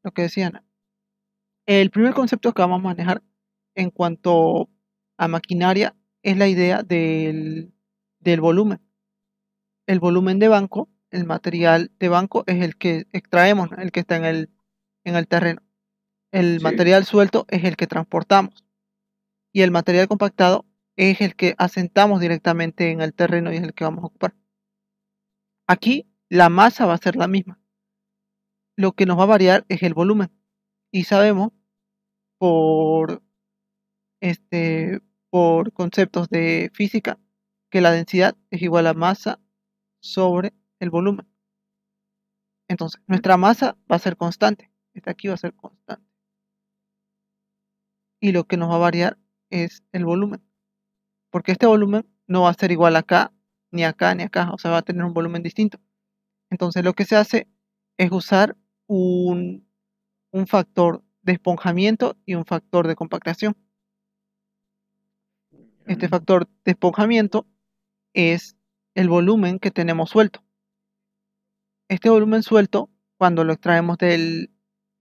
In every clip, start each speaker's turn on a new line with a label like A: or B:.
A: lo que decía Ana. El primer concepto que vamos a manejar en cuanto a maquinaria es la idea del volumen. El volumen de banco, el material de banco es el que extraemos, ¿no? El que está en el terreno. El
B: Sí.
A: material suelto es el que transportamos y el material compactado es el que asentamos directamente en el terreno y es el que vamos a ocupar. Aquí la masa va a ser la misma. Lo que nos va a variar es el volumen. Y sabemos por, este, por conceptos de física que la densidad es igual a masa sobre el volumen. Entonces, nuestra masa va a ser constante. Esta aquí va a ser constante. Y lo que nos va a variar es el volumen. Porque este volumen no va a ser igual acá, ni acá, ni acá. O sea, va a tener un volumen distinto. Entonces, lo que se hace es usar un factor de esponjamiento y un factor de compactación. Este factor de esponjamiento es el volumen que tenemos suelto. Este volumen suelto, cuando lo extraemos del,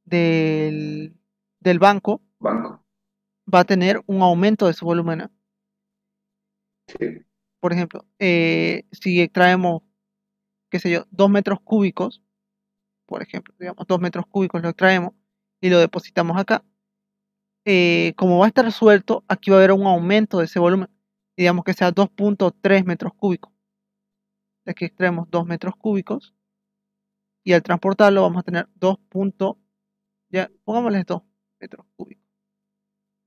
A: del banco,
B: Banco.
A: va a tener un aumento de su volumen.
B: Sí.
A: Por ejemplo, si extraemos, qué sé yo, 2 metros cúbicos, por ejemplo, digamos, 2 metros cúbicos lo extraemos y lo depositamos acá, como va a estar suelto, aquí va a haber un aumento de ese volumen, digamos que sea 2.3 metros cúbicos. De aquí extraemos 2 metros cúbicos y al transportarlo vamos a tener 2. Ya, pongámosle 2 metros cúbicos,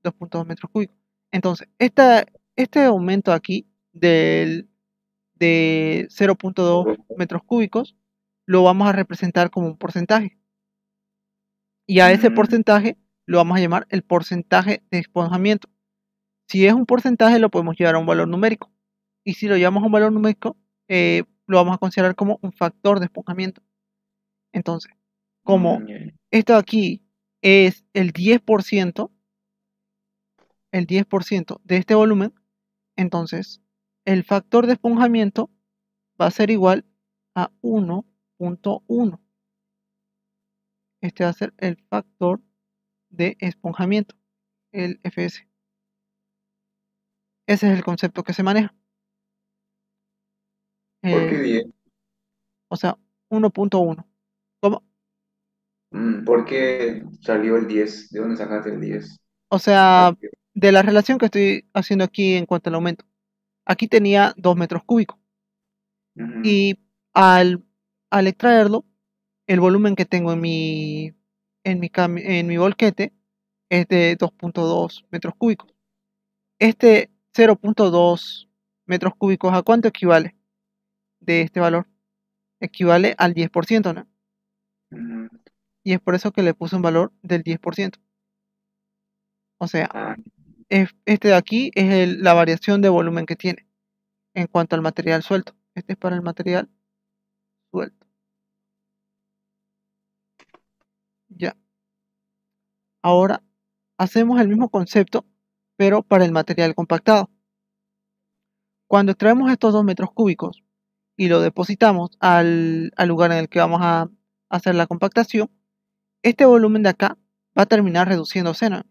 A: 2.2 metros cúbicos. Entonces, este aumento aquí de 0.2 metros cúbicos lo vamos a representar como un porcentaje. Y a ese
B: Mm,
A: porcentaje lo vamos a llamar el porcentaje de esponjamiento. Si es un porcentaje, lo podemos llevar a un valor numérico. Y si lo llevamos a un valor numérico, lo vamos a considerar como un factor de esponjamiento. Entonces, como
B: ya, ya.
A: esto aquí es el 10% de este volumen, entonces el factor de esponjamiento va a ser igual a 1.1. Este va a ser el factor de esponjamiento, el Fs. Ese es el concepto que se maneja.
B: ¿Por qué
A: El,
B: 10?
A: o sea, 1.1. ¿Cómo?
B: ¿Por qué salió el 10? ¿De dónde sacaste el 10?
A: O
B: Ah,
A: sea, de la relación que estoy haciendo aquí en cuanto al aumento. Aquí tenía 2 metros cúbicos
B: ujú.
A: y al, al extraerlo, el volumen que tengo en mi volquete es de 2.2 metros cúbicos. Este 0.2 metros cúbicos, ¿a cuánto equivale de este valor? Equivale al 10%, ¿no?
B: Ujú.
A: Y es por eso que le puse un valor del 10%. O sea,
B: Ah,
A: este de aquí es la variación de volumen que tiene en cuanto al material suelto. Este es para el material suelto. Ya. Ahora hacemos el mismo concepto, pero para el material compactado. Cuando extraemos estos 2 metros cúbicos y lo depositamos al lugar en el que vamos a hacer la compactación, este volumen de acá va a terminar reduciéndose, ¿no?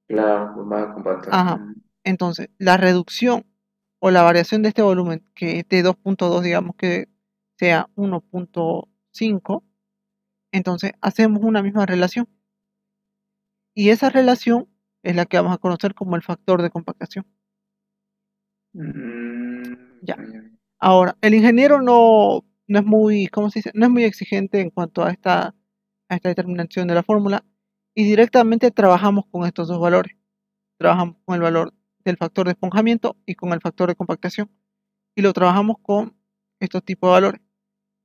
B: claro, pues va a compactar.
A: Ajá. Entonces, la reducción o la variación de este volumen, que es de 2.2, digamos que sea 1.5, entonces hacemos una misma relación. Y esa relación es la que vamos a conocer como el factor de compactación. Ya.
B: Ya, ya.
A: Ahora, el ingeniero no es muy, ¿cómo se dice? No es muy exigente en cuanto a esta determinación de la fórmula y directamente trabajamos con estos dos valores. Trabajamos con el valor del factor de esponjamiento y con el factor de compactación. Y lo trabajamos con estos tipos de valores.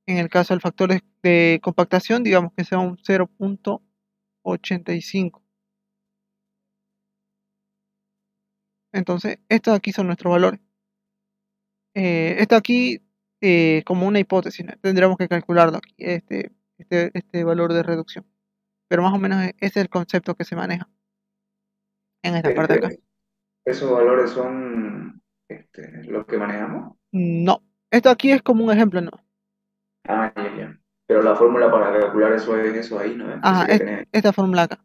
A: En el caso del factor de compactación, digamos que sea un 0.85. Entonces, estos aquí son nuestros valores. Esto aquí, como una hipótesis, ¿no? Tendríamos que calcularlo aquí, este valor de reducción. Pero más o menos ese es el concepto que se maneja en esta parte de acá.
B: Este, esos valores son los que manejamos.
A: No, esto aquí es como un ejemplo, ¿no?
B: Ah, ya, ya. Pero la fórmula para calcular eso es eso ahí, ¿no?
A: Ajá,
B: Ese que tenés ahí.
A: esta fórmula acá.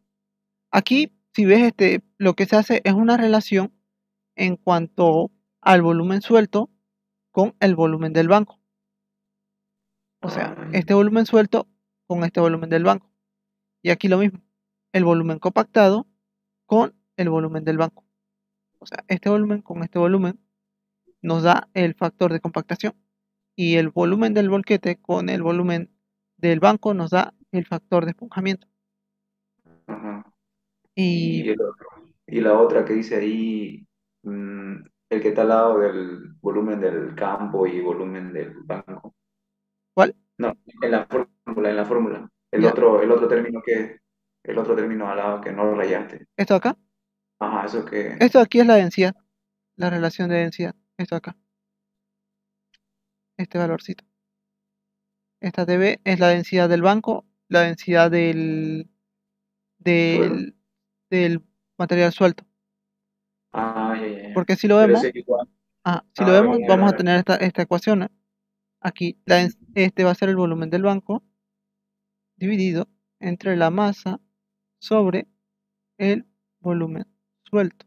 A: Aquí, si ves, lo que se hace es una relación en cuanto al volumen suelto con el volumen del banco. O sea,
B: Ah,
A: este volumen suelto con este volumen del banco. Y aquí lo mismo, el volumen compactado con el volumen del banco. O sea, este volumen con este volumen nos da el factor de compactación. Y el volumen del volquete con el volumen del banco nos da el factor de esponjamiento.
B: ajá.
A: Y,
B: Y, el otro- y la otra que dice ahí, mm, el que está al lado del volumen del campo y volumen del banco.
A: ¿cuál?
B: No, en la fórmula.
A: Ya,
B: El otro término que, el otro término al lado que no rayaste.
A: esto acá.
B: Ajá, eso que,
A: Esto aquí es la densidad, la relación de densidad. Esto acá, este valorcito. Esta dB es la densidad del banco, la densidad
B: suelo.
A: del, del material suelto.
B: Ah, ya, ya, ya.
A: Porque si lo
B: Pero
A: vemos,
B: ese igual.
A: si lo vemos,
B: Venía
A: vamos a tener esta ecuación, ¿no? Aquí, este va a ser el volumen del banco dividido entre la masa sobre el volumen suelto.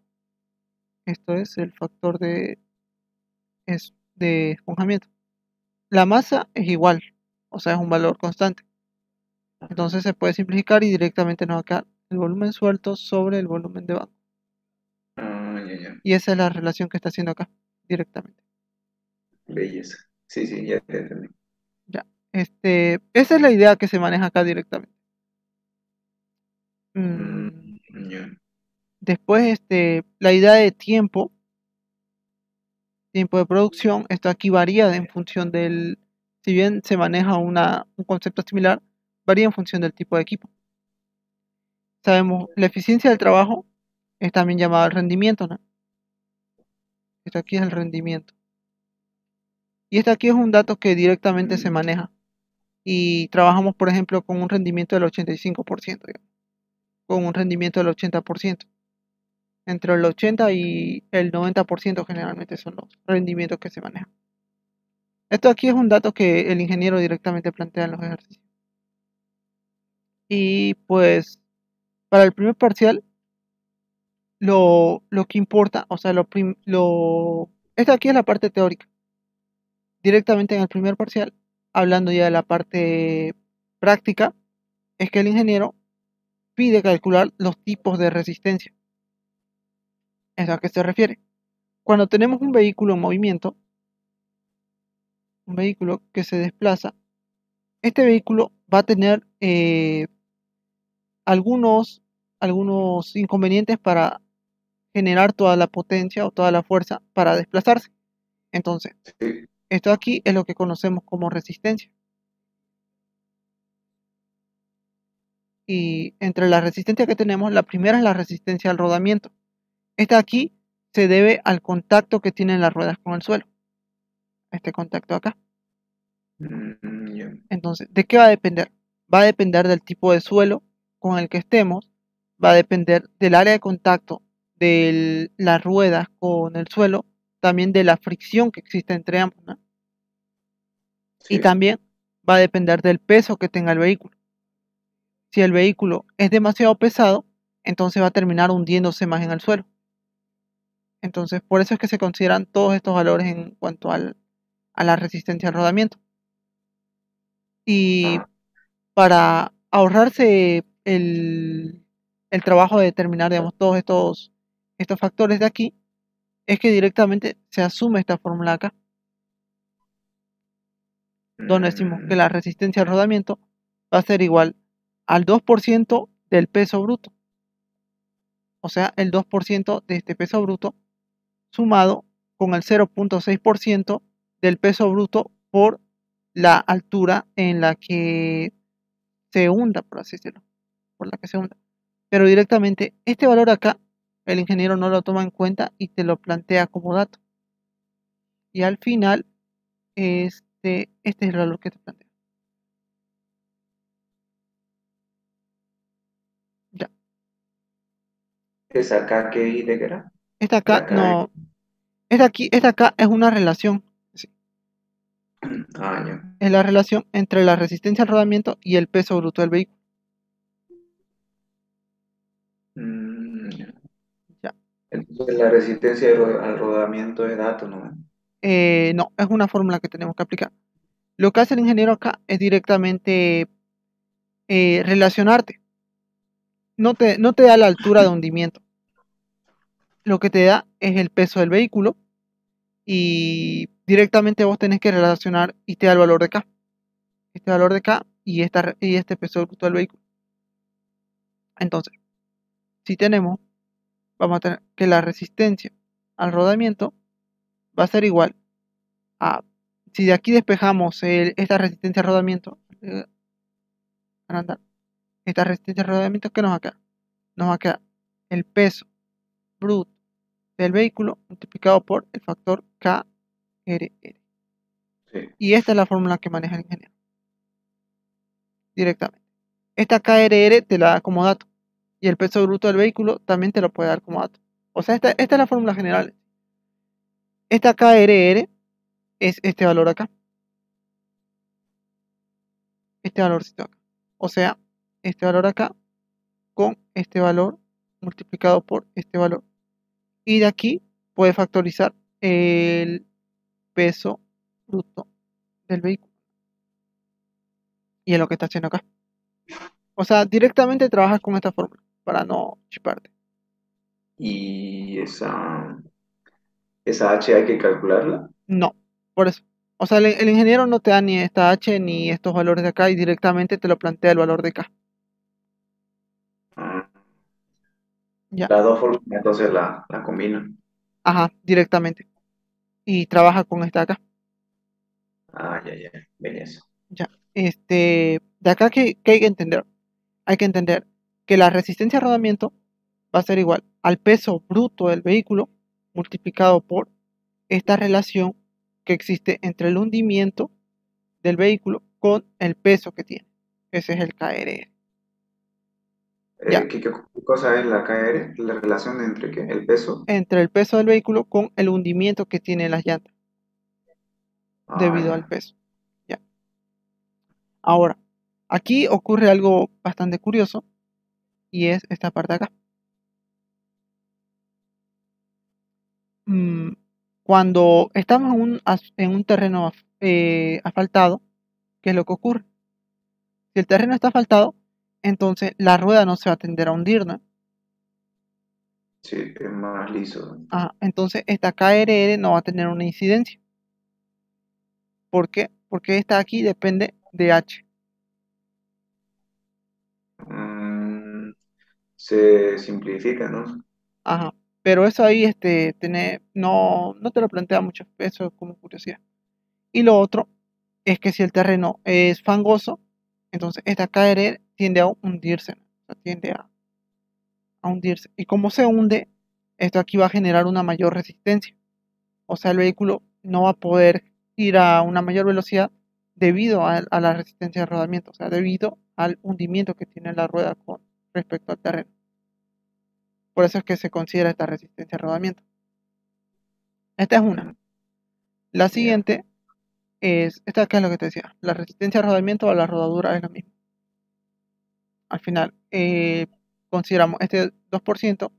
A: Esto es el factor de esponjamiento. La masa es igual, o sea, es un valor constante. Entonces se puede simplificar y directamente nos va a quedar el volumen suelto sobre el volumen de banco.
B: ya, ya.
A: Y esa es la relación que está haciendo acá, directamente.
B: Belleza. Sí, sí, ya te entendí.
A: Ya. Esa es la idea que se maneja acá directamente.
B: Mm,
A: Mm,
B: ya.
A: Después, la idea de tiempo de producción, esto aquí varía en función si bien se maneja un concepto similar, varía en función del tipo de equipo. Sabemos, la eficiencia del trabajo es también llamada el rendimiento, ¿no? Esto aquí es el rendimiento. Y esto aquí es un dato que directamente se
B: Mm,
A: maneja. Y trabajamos, por ejemplo, con un rendimiento del 85%, digamos, con un rendimiento del 80%. Entre el 80 y el 90% generalmente son los rendimientos que se manejan. Esto aquí es un dato que el ingeniero directamente plantea en los ejercicios. Y pues para el primer parcial, lo que importa, o sea, esta aquí es la parte teórica. Directamente en el primer parcial, hablando ya de la parte práctica, es que el ingeniero pide calcular los tipos de resistencia. ¿Eso a qué se refiere? Cuando tenemos un vehículo en movimiento, un vehículo que se desplaza, este vehículo va a tener algunos, algunos inconvenientes para generar toda la potencia o toda la fuerza para desplazarse. Entonces,
B: sí.
A: esto aquí es lo que conocemos como resistencia. Y entre la resistencia que tenemos, la primera es la resistencia al rodamiento. Esta aquí se debe al contacto que tienen las ruedas con el suelo. Este contacto acá.
B: Ya.
A: Entonces, ¿de qué va a depender? Va a depender del tipo de suelo con el que estemos, va a depender del área de contacto de las ruedas con el suelo, también de la fricción que existe entre ambos, ¿no? Y
B: Sí.
A: también va a depender del peso que tenga el vehículo. Si el vehículo es demasiado pesado, entonces va a terminar hundiéndose más en el suelo. Entonces, por eso es que se consideran todos estos valores en cuanto a la resistencia al rodamiento. Y
B: Ah,
A: para ahorrarse el trabajo de determinar, digamos, todos estos factores de aquí, es que directamente se asume esta fórmula acá, donde decimos que
B: mm,
A: la resistencia al rodamiento va a ser igual al 2% del peso bruto. O sea, el 2% de este peso bruto sumado con el 0,6% del peso bruto por la altura en la que se hunda, por así decirlo, por la que se hunda. Pero directamente este valor acá, el ingeniero no lo toma en cuenta y te lo plantea como dato. Y al final, este es el valor que te plantea. Ya.
B: ¿esa acá qué dijiste que era?
A: Esta
B: La
A: acá
B: acá.
A: no, esta acá es una relación. Sí.
B: Ah, ya.
A: Es la relación entre la resistencia al rodamiento y el peso bruto del vehículo.
B: Ya.
A: Ya.
B: Entonces la resistencia al rodamiento es dato, ¿no?
A: No, es una fórmula que tenemos que aplicar. Lo que hace el ingeniero acá es directamente relacionarte. No te da la altura de hundimiento. Lo que te da es el peso del vehículo y directamente vos tenés que relacionar y te da el valor de K. Este valor de K y este peso bruto del vehículo. Entonces, si tenemos, vamos a tener que la resistencia al rodamiento va a ser igual a, si de aquí despejamos esta resistencia al rodamiento, esta resistencia al rodamiento, ¿qué nos va a quedar? Nos va a quedar el peso bruto del vehículo multiplicado por el factor KRR.
B: Sí.
A: Y esta es la fórmula que maneja el ingeniero directamente. Esta KRR te la da como dato y el peso bruto del vehículo también te lo puede dar como dato. O sea, esta es la fórmula general. Esta KRR es este valor acá, este valorcito acá. O sea, este valor acá con este valor multiplicado por este valor. Y de aquí puede factorizar el peso bruto del vehículo. Y es lo que está haciendo acá. O sea, directamente trabajas con esta fórmula para no chiparte.
B: Y esa H hay que calcularla.
A: No, por eso. O sea, el ingeniero no te da ni esta H ni estos valores de acá y directamente te lo plantea el valor de acá.
B: Ah,
A: Ya,
B: las dos fórmulas entonces la combinan.
A: ajá, directamente. Y trabaja con esta acá.
B: Ah, ya, ya. Belleza.
A: Ya, de acá que hay que entender. Hay que entender que la resistencia a rodamiento va a ser igual al peso bruto del vehículo multiplicado por esta relación que existe entre el hundimiento del vehículo con el peso que tiene. Ese es el KRR. Ya,
B: ¿Qué cosa es la KR? La relación entre qué? El peso.
A: entre el peso del vehículo con el hundimiento que tiene las llantas
B: Ah,
A: debido al
B: ya.
A: peso. Ya. Ahora, aquí ocurre algo bastante curioso y es esta parte de acá. Mm, Cuando estamos en un terreno asfaltado, ¿qué es lo que ocurre? Si el terreno está asfaltado, entonces la rueda no se va a tender a hundir, ¿no?
B: Sí, es más liso.
A: Entonces esta KRR no va a tener una incidencia. ¿Por qué? Porque esta aquí depende de H.
B: Mm, se simplifica, ¿no?
A: Ajá. Pero eso ahí no te lo plantea mucho, eso es como curiosidad. Y lo otro es que si el terreno es fangoso, entonces esta KRR tiende a hundirse, ¿no? O sea, tiende a hundirse. Y como se hunde, esto aquí va a generar una mayor resistencia. O sea, el vehículo no va a poder ir a una mayor velocidad debido a la resistencia de rodamiento, o sea, debido al hundimiento que tiene la rueda con respecto al terreno. Por eso es que se considera esta resistencia de rodamiento. Esta es una.
B: Mm,
A: La
B: ya.
A: siguiente esta que es lo que te decía, la resistencia de rodamiento o la rodadura es lo mismo. Al final, consideramos este 2%,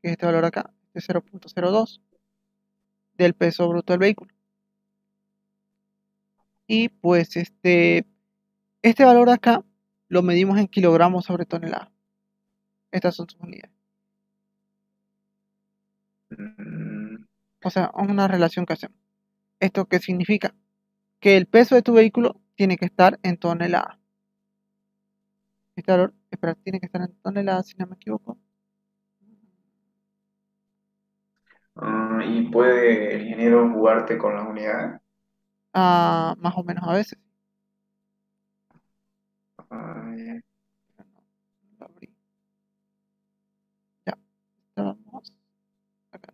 A: que es este valor acá, de 0,02 del peso bruto del vehículo. Y pues este valor acá lo medimos en kilogramos sobre tonelada. Estas son sus unidades.
B: Mm,
A: O sea, una relación que hacemos. ¿Esto qué significa? Que el peso de tu vehículo tiene que estar en toneladas. Este valor, espera, tiene que estar en toneladas, si no me equivoco.
B: ¿Y puede el ingeniero jugarte con las unidades?
A: Más o menos a veces.
B: Ah, ya.
A: Pero no lo abrí. Ya, estamos acá.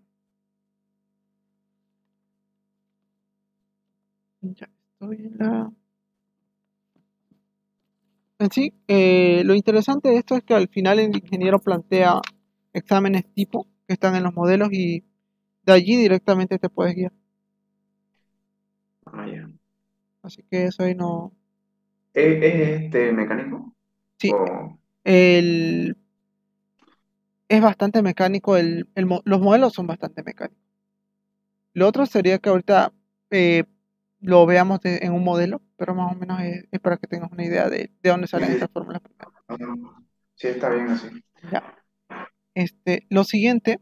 A: Ya estoy en la... En sí, lo interesante de esto es que al final el ingeniero plantea exámenes tipo que están en los modelos y de allí directamente te puedes guiar.
B: Ah, ya.
A: Así que eso ahí no.
B: ¿Es este mecánico?
A: Sí,
B: O,
A: el, es bastante mecánico, los modelos son bastante mecánicos. Lo otro sería que ahorita eh, lo veamos en un modelo, pero más o menos es para que tengas una idea de dónde
B: sí,
A: salen
B: sí,
A: estas fórmulas primero.
B: sí, está bien así.
A: Ya. Lo siguiente,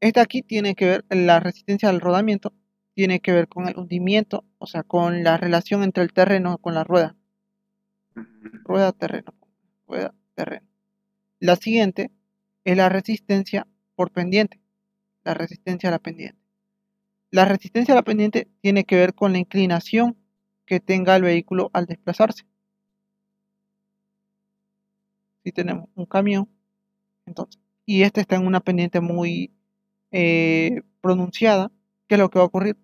A: esta aquí tiene que ver, la resistencia al rodamiento, tiene que ver con el hundimiento, o sea, con la relación entre el terreno con la rueda.
B: Ujú.
A: Rueda, terreno, rueda, terreno. La siguiente es la resistencia por pendiente, la resistencia a la pendiente. La resistencia a la pendiente tiene que ver con la inclinación que tenga el vehículo al desplazarse. Si tenemos un camión, entonces, y este está en una pendiente muy pronunciada, ¿qué es lo que va a ocurrir?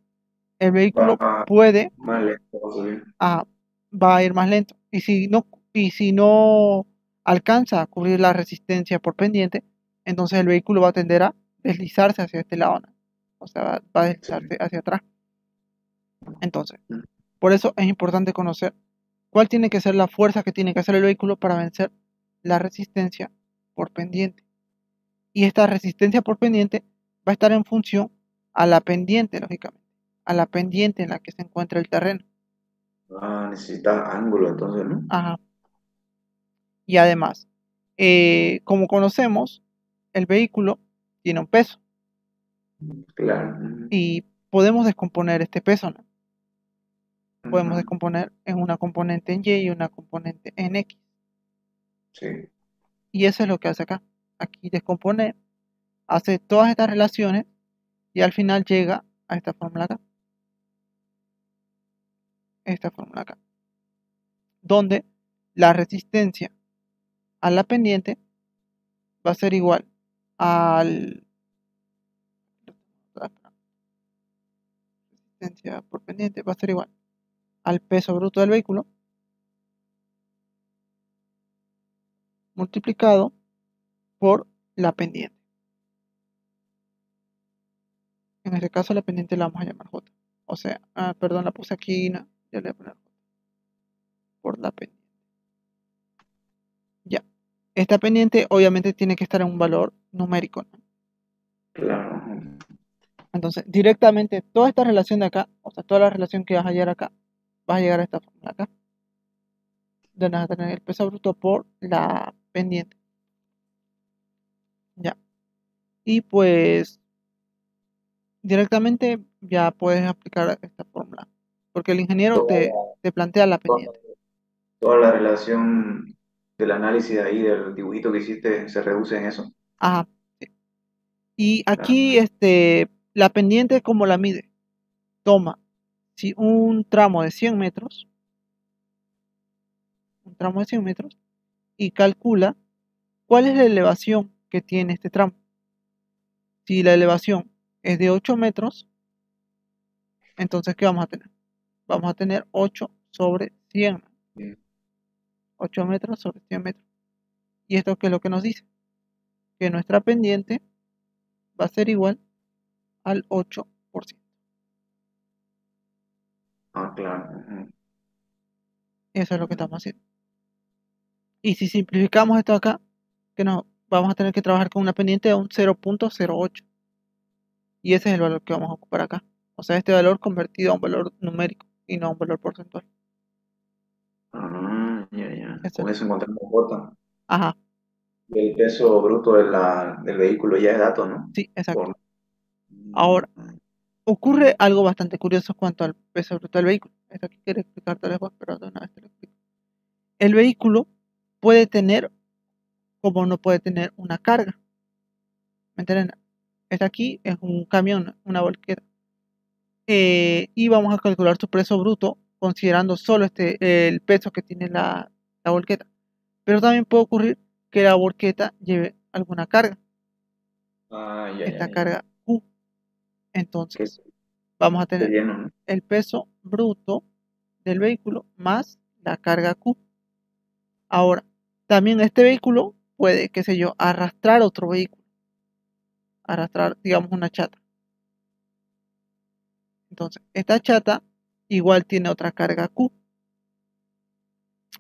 A: El
B: Va
A: vehículo puede,
B: más lento, va a subir.
A: ah, va a ir más lento. Y si no alcanza a cubrir la resistencia por pendiente, entonces el vehículo va a tender a deslizarse hacia este lado, ¿no? O sea, va a
B: Sí.
A: deslizarse hacia atrás. Entonces, por eso es importante conocer cuál tiene que ser la fuerza que tiene que hacer el vehículo para vencer la resistencia por pendiente. Y esta resistencia por pendiente va a estar en función a la pendiente, lógicamente, a la pendiente en la que se encuentra el terreno.
B: Necesita ángulo entonces, ¿no?
A: Ajá. Y además, como conocemos, el vehículo tiene un peso
B: Claro.
A: y podemos descomponer este peso, ¿no? Podemos
B: Ujú.
A: descomponer en una componente en Y y una componente en X.
B: Sí.
A: Y eso es lo que hace acá. Aquí descompone, hace todas estas relaciones y al final llega a esta fórmula acá, donde la resistencia a la pendiente va a ser igual al resistencia por pendiente va a ser igual al peso bruto del vehículo multiplicado por la pendiente. En este caso la pendiente la vamos a llamar J. O sea, perdón, la puse aquí, no, ya le voy a poner J por la pendiente. Ya. Esta pendiente obviamente tiene que estar en un valor numérico, ¿no?
B: Claro.
A: Entonces, directamente toda esta relación de acá, o sea, toda la relación que vas a hallar acá, vas a llegar a esta fórmula acá, donde vas a tener el peso bruto por la pendiente. Ya. Y pues directamente ya puedes aplicar esta fórmula, porque el ingeniero
B: Toda
A: te plantea la
B: toda-
A: pendiente.
B: toda la relación del análisis de ahí, del dibujito que hiciste, se reduce en eso.
A: Ajá. Sí. Y
B: Claro.
A: aquí la pendiente, ¿cómo la mide? Toma, si un tramo de 100 metros, un tramo de 100 metros, y calcula cuál es la elevación que tiene este tramo. Si la elevación es de 8 metros, entonces ¿qué vamos a tener? Vamos a tener 8 sobre 100,
B: Bien.
A: 8 metros sobre 100 metros. ¿Y esto qué es lo que nos dice? Que nuestra pendiente va a ser igual al 8%.
B: Claro. Ujú.
A: Eso es lo que estamos haciendo. Y si simplificamos esto acá, que nos vamos a tener que trabajar con una pendiente de un 0.08. Y ese es el valor que vamos a ocupar acá. O sea, este valor convertido a un valor numérico y no a un valor porcentual.
B: Ya, ya.
A: Eso es
B: Con
A: lo.
B: eso encontramos cuota.
A: Ajá,
B: Y el peso bruto del vehículo ya es dato, ¿no?
A: sí, exacto.
B: Por,
A: Ahora, ocurre algo bastante curioso cuanto al peso bruto del vehículo. Esto aquí quiero explicarte después, pero de una vez te lo explico. El vehículo puede tener, como no puede tener una carga. ¿Me entienden? Este aquí es un camión, una volqueta. Y vamos a calcular su peso bruto considerando solo el peso que tiene la volqueta. Pero también puede ocurrir que la volqueta lleve alguna carga,
B: ya, ya,
A: esta
B: ya.
A: carga Q.
B: Que
A: Entonces, vamos a
B: esté
A: tener
B: lleno, ¿no?
A: el peso bruto del vehículo más la carga Q. Ahora, también este vehículo puede, qué sé yo, arrastrar otro vehículo, arrastrar, digamos, una chata. Entonces, esta chata igual tiene otra carga Q.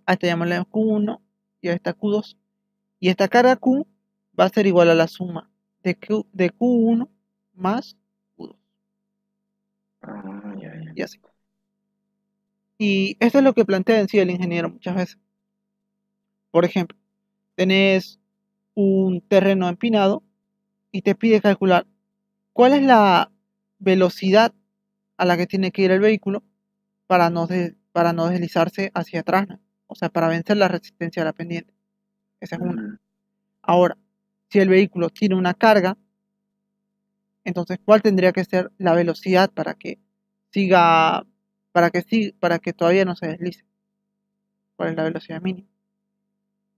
A: A esta llamarle Q1 y a esta Q2. Y esta carga Q va a ser igual a la suma de Q1 más Q2.
B: Ya, ya.
A: Y así. Y esto es lo que plantea en sí el ingeniero muchas veces. Por ejemplo, tenés un terreno empinado y te pide calcular cuál es la velocidad a la que tiene que ir el vehículo para no deslizarse hacia atrás, ¿no? O sea, para vencer la resistencia a la pendiente. Esa es una.
B: Mm,
A: Ahora, si el vehículo tiene una carga, entonces, ¿cuál tendría que ser la velocidad para que siga, para que todavía no se deslice? ¿Cuál es la velocidad mínima?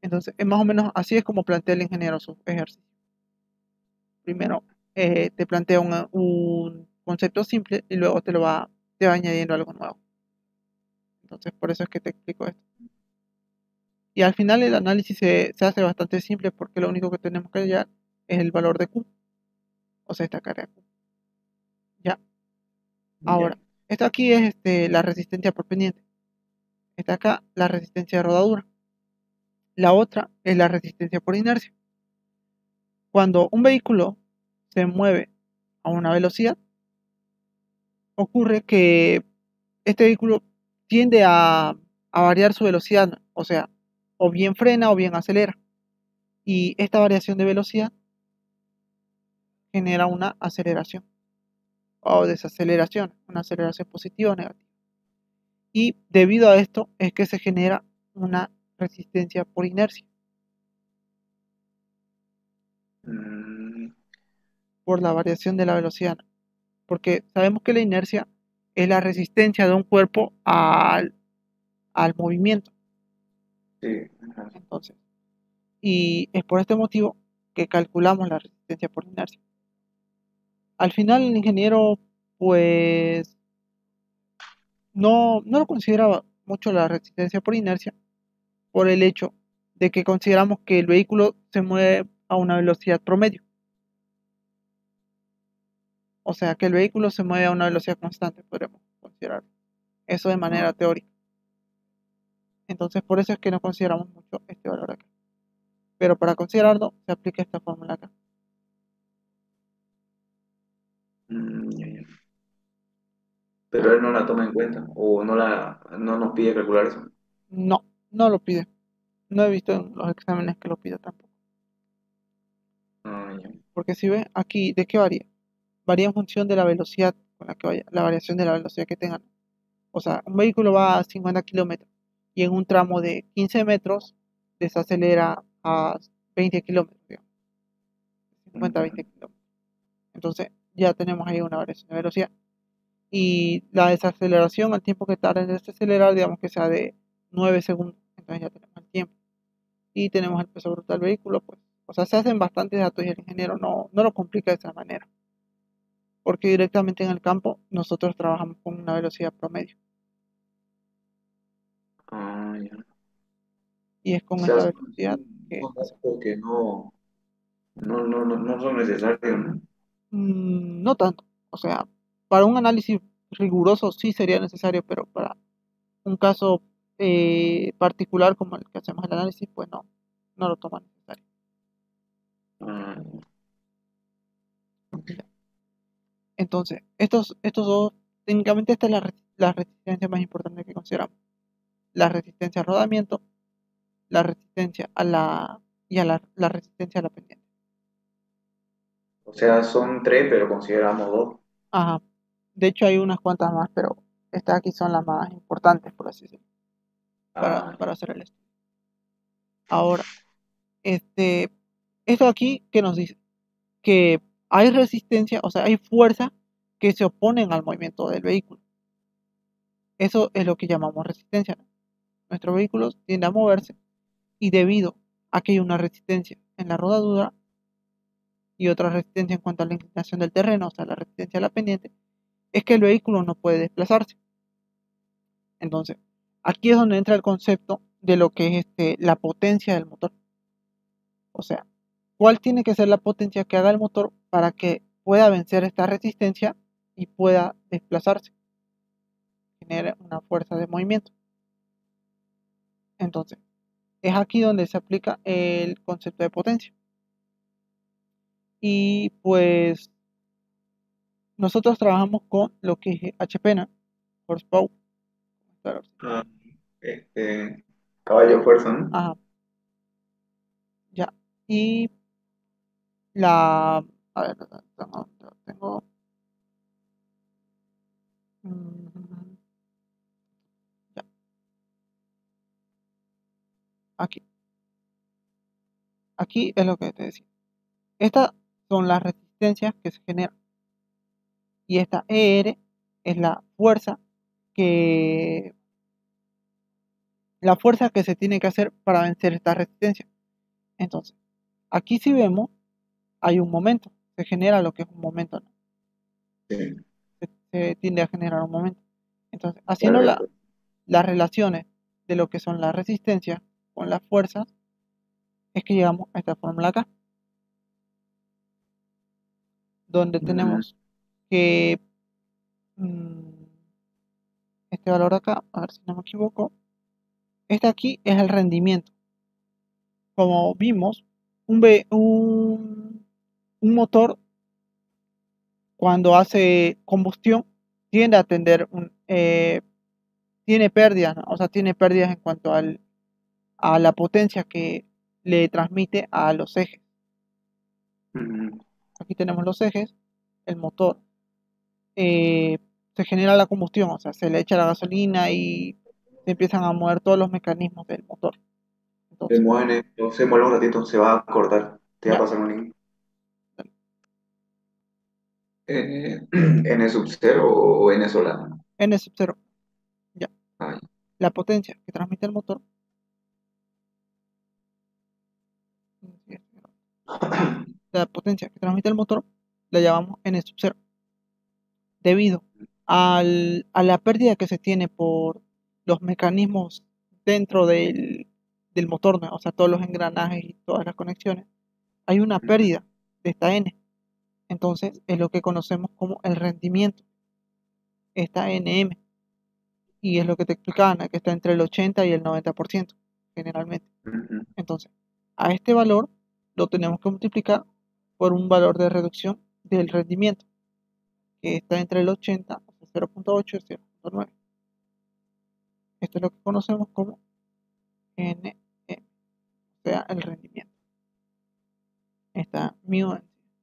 A: Entonces, es más o menos así es como plantea el ingeniero su ejercicio. Primero, te plantea un concepto simple y luego te va añadiendo algo nuevo. Entonces, por eso es que te explico esto. Y al final el análisis se hace bastante simple porque lo único que tenemos que hallar es el valor de Q, o sea, esta carga Q. Ya.
B: ya.
A: Ahora, esto aquí es la resistencia por pendiente. Está acá la resistencia de rodadura. La otra es la resistencia por inercia. Cuando un vehículo se mueve a una velocidad, ocurre que este vehículo tiende a variar su velocidad, ¿no? O sea, o bien frena o bien acelera. Y esta variación de velocidad genera una aceleración o desaceleración, una aceleración positiva o negativa. Y debido a esto es que se genera una resistencia por inercia,
B: Mm,
A: por la variación de la velocidad. Porque sabemos que la inercia es la resistencia de un cuerpo al movimiento.
B: sí, ajá.
A: Entonces, y es por este motivo que calculamos la resistencia por inercia. Al final el ingeniero pues no lo consideraba mucho la resistencia por inercia por el hecho de que consideramos que el vehículo se mueve a una velocidad promedio. O sea, que el vehículo se mueve a una velocidad constante, podríamos considerar eso de
B: Ah,
A: manera teórica. Entonces, por eso es que no consideramos mucho este valor acá. Pero para considerarlo, se aplica esta fórmula acá.
B: ya, ya. Pero él no la toma en cuenta o no nos pide calcular eso.
A: No, no lo pide. No he visto en los exámenes que lo pida tampoco.
B: Ya.
A: Porque si ves aquí, ¿de qué varía? Varía en función de la velocidad con la que vaya, la variación de la velocidad que tengan. O sea, un vehículo va a 50 kilómetros y en un tramo de 15 metros desacelera a 20 kilómetros, digamos, 50 a 20
B: Ujú.
A: kilómetros. Entonces ya tenemos ahí una variación de velocidad. Y la desaceleración, al tiempo que tarda en desacelerar, digamos que sea de 9 segundos. Entonces ya tenemos el tiempo. Y tenemos el peso bruto del vehículo, pues. O sea, se hacen bastantes datos y el ingeniero no lo complica de esa manera. Porque directamente en el campo nosotros trabajamos con una velocidad promedio.
B: Ya.
A: Y es
B: O
A: con
B: sea,
A: esta
B: son
A: velocidad que hacemos.
B: datos que no son necesarios, ¿no?
A: No tanto. O sea, para un análisis riguroso sí sería necesario, pero para un caso particular como el que hacemos el análisis, pues no lo toma necesario.
B: Ah,
A: Ya. Entonces, estos dos, técnicamente esta es la resistencia más importante que consideramos. La resistencia al rodamiento, la resistencia a la resistencia a la pendiente.
B: o sea, son tres, pero consideramos dos.
A: Ajá. De hecho hay unas cuantas más, pero estas aquí son las más importantes, por así decirlo,
B: Ah,
A: para hacer el estudio. Ahora, este, esto aquí que nos dice que hay resistencia, o sea, hay fuerza que se oponen al movimiento del vehículo. Eso es lo que llamamos resistencia, ¿no? Nuestro vehículo tiende a moverse y debido a que hay una resistencia en la rodadura y otra resistencia en cuanto a la inclinación del terreno, o sea, la resistencia a la pendiente, es que el vehículo no puede desplazarse. Entonces, aquí es donde entra el concepto de lo que es la potencia del motor. O sea, ¿cuál tiene que ser la potencia que haga el motor para que pueda vencer esta resistencia y pueda desplazarse? genere una fuerza de movimiento. Entonces, es aquí donde se aplica el concepto de potencia. Y pues nosotros trabajamos con lo que es HP, ¿no? Horsepower.
B: Ah, caballo fuerza, ¿no?
A: Ajá, ya. Y la... A ver, tengo... Ya, aquí. Aquí es lo que te decía. Estas son las resistencias que se generan. Y esta ER es que la fuerza que se tiene que hacer para vencer esta resistencia. Entonces, aquí si vemos, hay un momento. Se genera lo que es un momento, ¿no?
B: Sí,
A: Se tiende a generar un momento. Entonces, haciendo
B: correcto.
A: las relaciones de lo que son las resistencias con las fuerzas, es que llegamos a esta fórmula acá, donde
B: Mm,
A: tenemos que mm, este valor acá, a ver si no me equivoco, este aquí es el rendimiento. Como vimos, un motor cuando hace combustión tiende a tiene pérdidas, ¿no? O sea, tiene pérdidas en cuanto a la potencia que le transmite a los ejes.
B: mm,
A: Aquí tenemos los ejes, el motor, eh, se genera la combustión, o sea, se le echa la gasolina y se empiezan a mover todos los mecanismos del motor.
B: Se
A: Entonces,
B: mueven, se mueve un ratito, se va a cortar. Te va a
A: ya,
B: pasar un link. ¿N sub 0 o N sola?
A: N sub 0, ya.
B: Ay,
A: La potencia que transmite el motor, la potencia que transmite el motor la llamamos N sub 0, debido a la pérdida que se tiene por los mecanismos dentro del motor, ¿no? O sea, todos los engranajes y todas las conexiones, hay una pérdida de esta N. Entonces, es lo que conocemos como el rendimiento, esta NM. Y es lo que te explicaba, ¿no? Que está entre el 80 y el 90%, generalmente.
B: ujú,
A: Entonces, a este valor lo tenemos que multiplicar por un valor de reducción del rendimiento, que está entre el 80, o sea, 0.8 y 0.9. Esto es lo que conocemos como NM, o sea, el rendimiento. Esta mu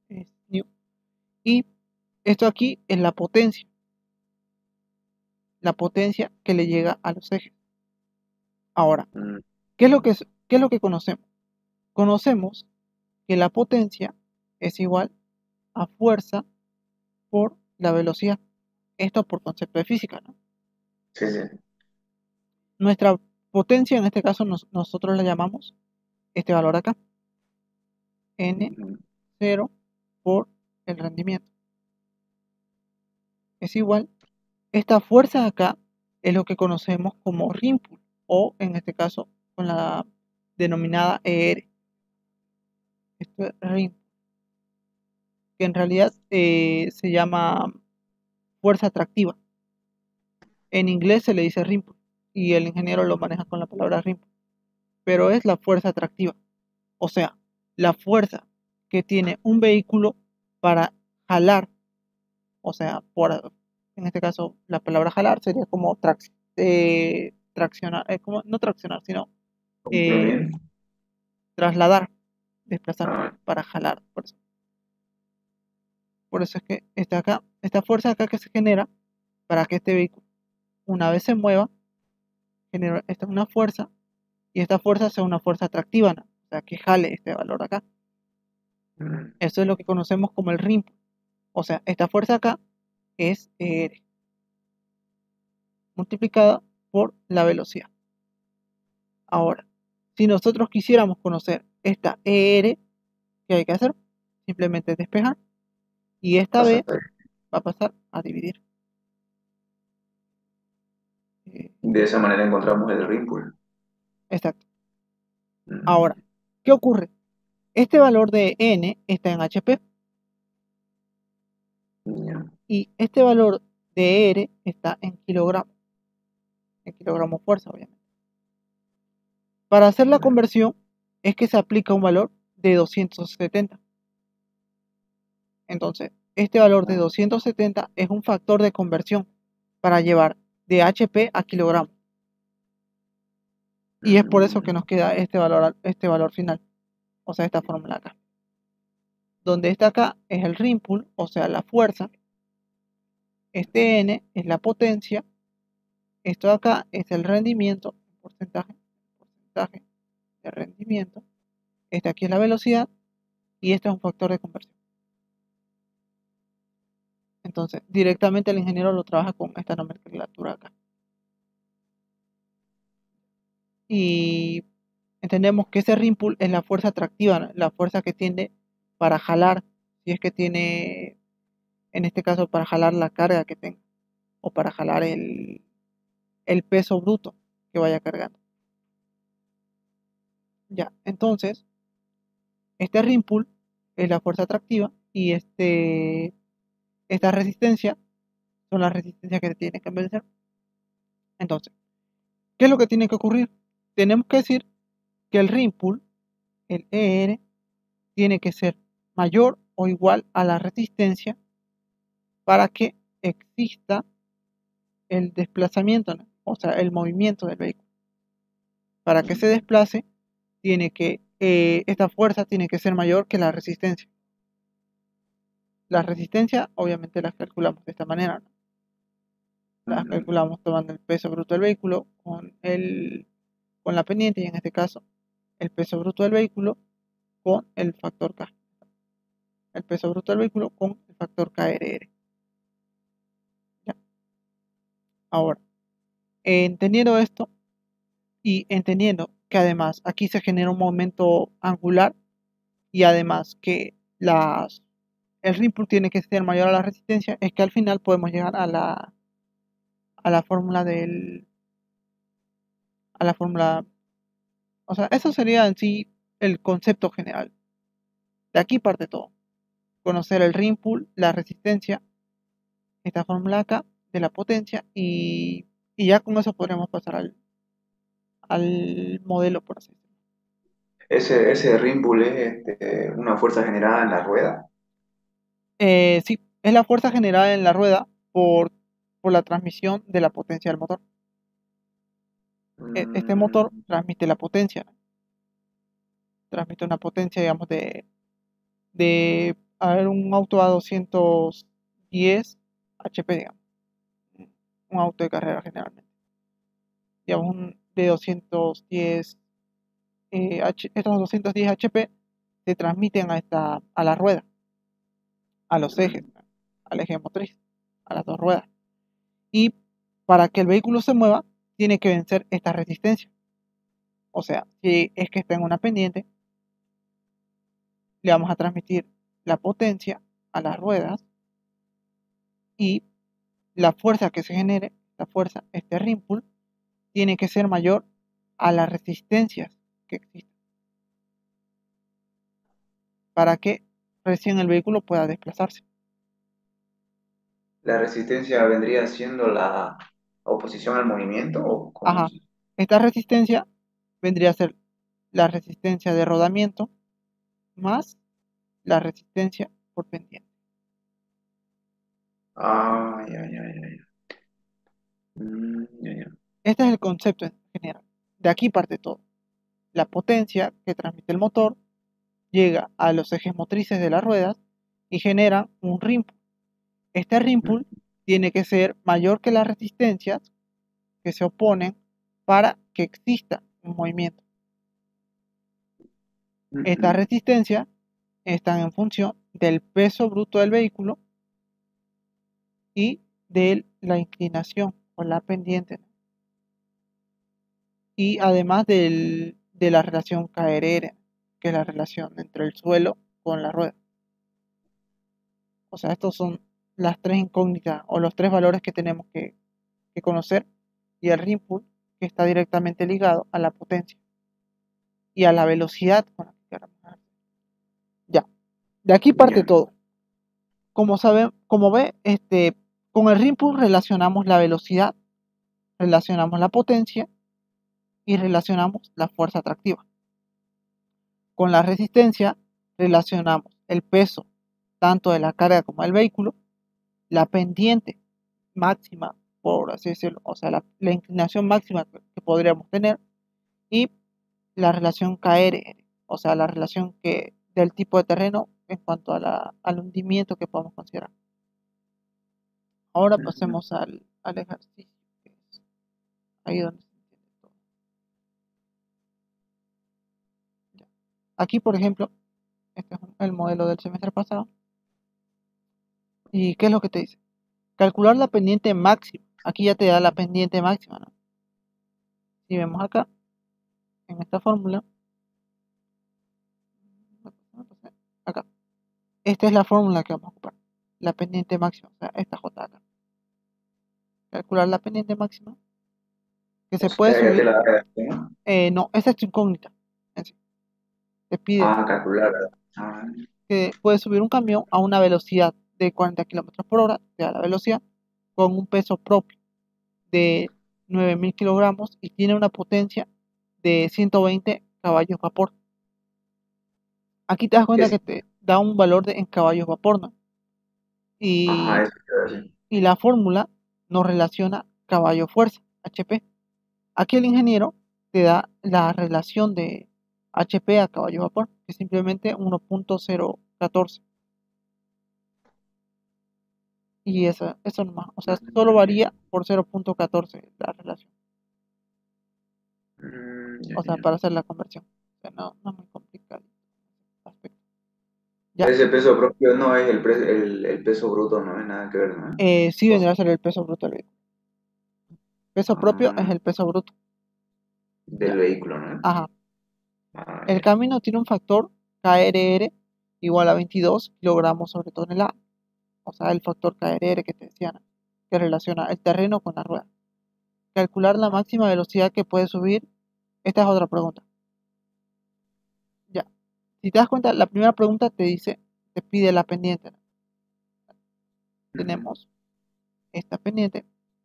A: es new. Y esto aquí es la potencia que le llega a los ejes. Ahora,
B: mm,
A: ¿qué es lo que conocemos? Conocemos que la potencia es igual a fuerza por la velocidad. Esto por concepto de física, ¿no?
B: sí, sí.
A: Nuestra potencia, en este caso, nosotros la llamamos este valor acá,
B: Mm,
A: N0 por el rendimiento. Es igual. Esta fuerza acá es lo que conocemos como rimpull, o en este caso con la denominada ER. Esto es rimpull, que en realidad se llama fuerza atractiva. En inglés se le dice rimpull y el ingeniero lo maneja con la palabra rimpull, pero es la fuerza atractiva, o sea, la fuerza que tiene un vehículo para jalar, o sea, en este caso la palabra jalar sería como traccionar, como, no traccionar, sino eh,
B: bien.
A: trasladar, desplazar,
B: Ah,
A: para jalar. Por eso es que esta fuerza acá que se genera para que este vehículo, una vez se mueva, genera esta una fuerza y esta fuerza sea una fuerza atractiva, ¿no? O sea, que jale este valor acá.
B: mm,
A: Eso es lo que conocemos como el rim. O sea, esta fuerza acá es ER multiplicada por la velocidad. Ahora, si nosotros quisiéramos conocer esta ER, ¿qué hay que hacer? Simplemente despejar y esta
B: pasa.
A: B va a pasar a dividir. Eh,
B: De esa manera encontramos el rimpull.
A: exacto. Ahora,
B: Mm,
A: ¿qué ocurre? Este valor de N está en HP
B: ya,
A: y este valor de R está en kilogramos. en kilogramos fuerza, obviamente. Para hacer la conversión es que se aplica un valor de 270. Entonces, este valor de 270 es un factor de conversión para llevar de HP a kilogramo. Y es por eso que nos queda este valor final, o sea, esta fórmula acá. Donde está acá es el ring-pull, o sea, la fuerza. Este N es la potencia. Esto de acá es el rendimiento, porcentaje de rendimiento. Este aquí es la velocidad y este es un factor de conversión. Entonces, directamente el ingeniero lo trabaja con esta nomenclatura acá. Y entendemos que ese ring pull es la fuerza atractiva, ¿no? La fuerza que tiende para jalar, si es que tiene, en este caso, para jalar la carga que tenga, o para jalar el peso bruto que vaya cargando. Ya, entonces, este ring pull es la fuerza atractiva y esta resistencia son las resistencias que tienen que vencer. Entonces, ¿qué es lo que tiene que ocurrir? Tenemos que decir que el ring pull, el ER, tiene que ser mayor o igual a la resistencia para que exista el desplazamiento, ¿no? O sea, el movimiento del vehículo. Para que se desplace, esta fuerza tiene que ser mayor que la resistencia. La resistencia, obviamente, las calculamos de esta manera, ¿no? Las calculamos tomando el peso bruto del vehículo con la pendiente, y en este caso, el peso bruto del vehículo con el factor K. El peso bruto del vehículo con el factor KRR. ¿Ya? Ahora, entendiendo esto y entendiendo que además aquí se genera un momento angular y además que el ring pull tiene que ser mayor a la resistencia, es que al final podemos llegar a la fórmula o sea, eso sería en sí el concepto general. De aquí parte todo. Conocer el ring pull, la resistencia, esta fórmula acá de la potencia y ya con eso podremos pasar al modelo, por así decirlo.
B: Ese ring pull es una fuerza generada en la rueda.
A: Sí, es la fuerza generada en la rueda por la transmisión de la potencia del motor. Este motor
B: Mm,
A: transmite la potencia, transmite una potencia, digamos, un auto a 210 HP, digamos, un auto de carrera generalmente. Digamos, de 210, estos 210 HP se transmiten a la rueda, a los ejes, al eje motriz, a las dos ruedas. Y para que el vehículo se mueva, tiene que vencer esta resistencia. O sea, si es que está en una pendiente, le vamos a transmitir la potencia a las ruedas y la fuerza que se genere, la fuerza, este ring pull, tiene que ser mayor a las resistencias que existen para que recién el vehículo pueda desplazarse.
B: ¿La resistencia vendría siendo la oposición al movimiento o cómo
A: Ajá,
B: es?
A: esta resistencia vendría a ser la resistencia de rodamiento más la resistencia por pendiente.
B: Ah, ya, ya, ya, ya. Ya, ya.
A: Este es el concepto en general. De aquí parte todo. La potencia que transmite el motor llega a los ejes motrices de las ruedas y genera un ring pull. Este ring pull tiene que ser mayor que las resistencias que se oponen para que exista un movimiento. Estas resistencias están en función del peso bruto del vehículo y de la inclinación o la pendiente, y además de la relación KRR, que es la relación entre el suelo con la rueda. O sea, estos son las tres incógnitas o los tres valores que tenemos que conocer, y el ring pull, que está directamente ligado a la potencia y a la velocidad con la que queramos dar. Ya, de aquí parte
B: Ya.
A: todo. Como ve, con el ring pull relacionamos la velocidad relacionamos la potencia y relacionamos la fuerza atractiva. Con la resistencia relacionamos el peso tanto de la carga como del vehículo, la pendiente máxima, por así decirlo, o sea, la inclinación máxima que podríamos tener, y la relación KR, o sea, la relación del tipo de terreno en cuanto al hundimiento que podemos considerar. Ahora pasemos al ejercicio, que es ahí donde se entiende todo. Ya. Aquí, por ejemplo, este es el modelo del semestre pasado. ¿Y qué es lo que te dice? Calcular la pendiente máxima. Aquí ya te da la pendiente máxima, ¿no? Si vemos acá, en esta fórmula, acá, esta es la fórmula que vamos a ocupar. La pendiente máxima, o sea, esta J acá. Calcular la pendiente máxima, que
B: O
A: se puede
B: sea, ya te
A: subir.
B: la ¿no?
A: No, esta es incógnita. En sí. Te pide
B: Ah, calcular. Ah,
A: que puede subir un camión a una velocidad de 40 kilómetros por hora, o sea, la velocidad, con un peso propio de 9.000 kilogramos y tiene una potencia de 120 caballos vapor. Aquí te das cuenta
B: es,
A: que te da un valor en caballos vapor, ¿no?
B: ajá,
A: Y,
B: eso te iba a decir.
A: y la fórmula nos relaciona caballo fuerza, HP. Aquí el ingeniero te da la relación de HP a caballo vapor, que es simplemente 1.014. Y eso nomás, o sea, solo varía por 0.14 la relación,
B: Ya,
A: o sea,
B: ya.
A: para hacer la conversión. O sea, no es muy complicado el aspecto. Ya,
B: Ese peso propio no es el peso bruto, no es nada que ver, ¿no?
A: sí
B: O
A: vendrá
B: sea,
A: a ser el peso bruto del vehículo. Peso propio es
B: ah,
A: el peso bruto.
B: del
A: Ya,
B: vehículo, ¿no?
A: ajá.
B: Ah,
A: El
B: ya.
A: camino tiene un factor KRR igual a 22 kilogramos sobre tonelada. O sea, el factor KRR que te decía, ¿no? Que relaciona el terreno con la rueda. Calcular la máxima velocidad que puede subir. Esta es otra pregunta. Ya. Si te das cuenta, la primera pregunta te pide la pendiente, ¿no?
B: Ujú.
A: Tenemos esta pendiente.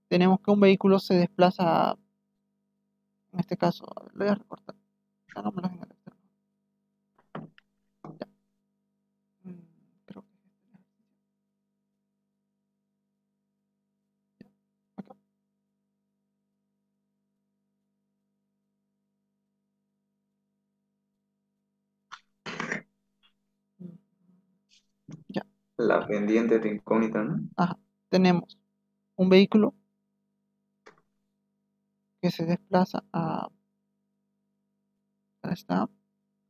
A: Tenemos que un vehículo se desplaza, en este caso, a ver, lo voy a recortar. Hagámoslo en el externo. Ya. Mm, Creo que es este. Acá. Mm, Ya.
B: La pendiente de incógnita, ¿no?
A: Ajá. Tenemos un vehículo que se desplaza ¿dónde está?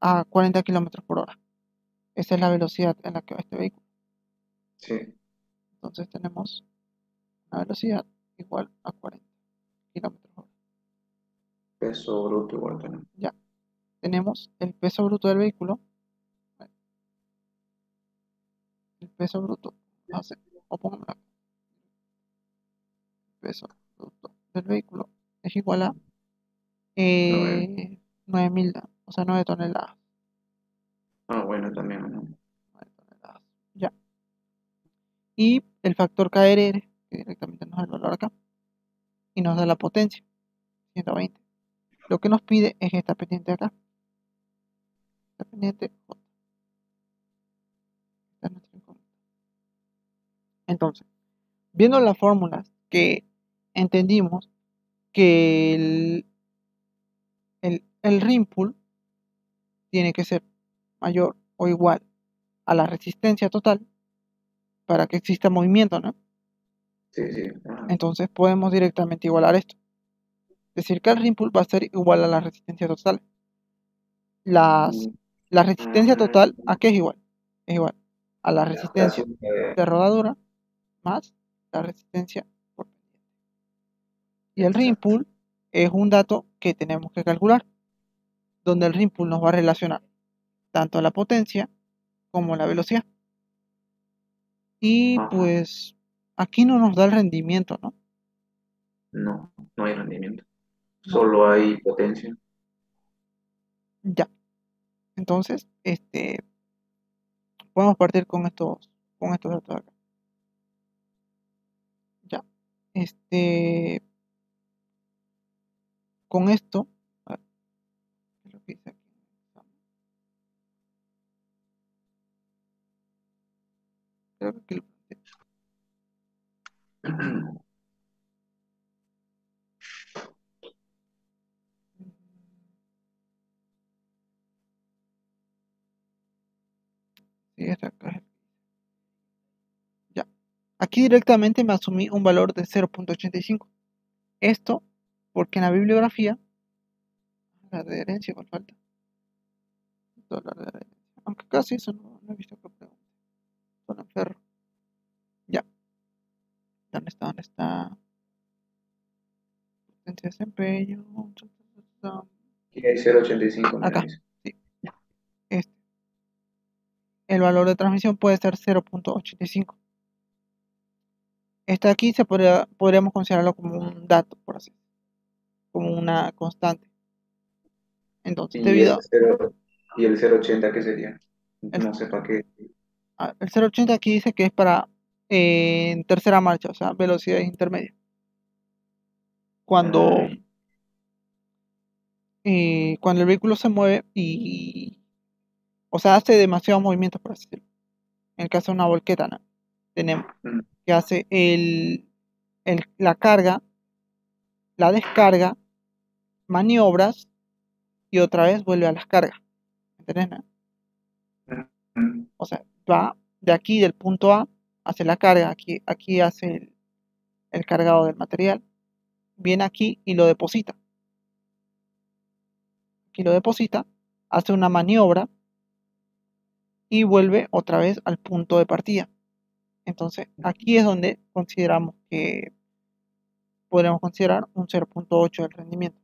A: A 40 kilómetros por hora. Esa es la velocidad en la que va este vehículo.
B: Sí,
A: Entonces tenemos una velocidad igual a 40 kilómetros por hora.
B: peso bruto igual tenemos.
A: Ya. Tenemos el peso bruto del vehículo. El peso bruto hace, o pongamos acá, el peso bruto del vehículo es igual a
B: 9.
A: 9.000, o sea, 9 toneladas.
B: Ah, bueno, también, ¿no?
A: 9 toneladas. Ya. Y el factor KRR, que directamente nos da el valor acá, y nos da la potencia, 120. Lo que nos pide es esta pendiente de acá. Esta pendiente J. Esta es nuestra incógnita. Entonces, viendo las fórmulas que entendimos que el rim pull tiene que ser mayor o igual a la resistencia total para que exista movimiento, ¿no?
B: Sí, sí. Ajá.
A: Entonces podemos directamente igualar esto. Es decir, que el rim pull va a ser igual a la resistencia total. Las,
B: Mm,
A: la resistencia total,
B: mm,
A: ¿a qué es igual? Es igual a la
B: la
A: resistencia
B: suma
A: de rodadura más la resistencia por pendiente. Y el rim
B: exacto.
A: pull es un dato que tenemos que calcular, donde el rim pull nos va a relacionar tanto la potencia como la velocidad. Y
B: Ajá.
A: pues aquí no nos da el rendimiento, ¿no?
B: No, no hay rendimiento.
A: No,
B: Solo hay potencia.
A: ya. Entonces, podemos partir con estos datos acá. Ya. Este, con esto, a ver, ¿qué es lo que dice aquí? Creo que aquí lo planteé. Sí, esta acá. Ya. Aquí directamente me asumí un valor de 0.85. Esto porque en la bibliografía, la de herencia, ¿cuál falta? Dólar de herencia. Aunque casi eso no he visto que pregunte. Solo en ferro. Ya. ¿Dónde está? ¿Dónde está? Potencia de desempeño.
B: Y hay 0,85 me
A: Acá.
B: dice.
A: Sí. Este. El valor de transmisión puede ser 0.85. Este aquí podríamos considerarlo como un dato, por así decirlo, como una constante. Entonces,
B: Y el
A: debido
B: 0, y el 0,80 ¿qué sería?
A: el,
B: No sé para qué.
A: el 0.80 aquí dice que es para en tercera marcha, o sea, velocidad intermedia. Cuando,
B: Ay,
A: cuando el vehículo se mueve o sea, hace demasiados movimientos, por así decirlo. En el caso de una volqueta, ¿no? Tenemos
B: mm,
A: que hace la carga, la descarga, maniobras y otra vez vuelve a las cargas. ¿Entendés? No?
B: mm,
A: O sea, va de aquí del punto A, hace la carga, aquí hace el cargado del material, viene aquí y lo deposita. Aquí lo deposita, hace una maniobra y vuelve otra vez al punto de partida. Entonces, aquí es donde consideramos que podríamos considerar un 0.8 del rendimiento.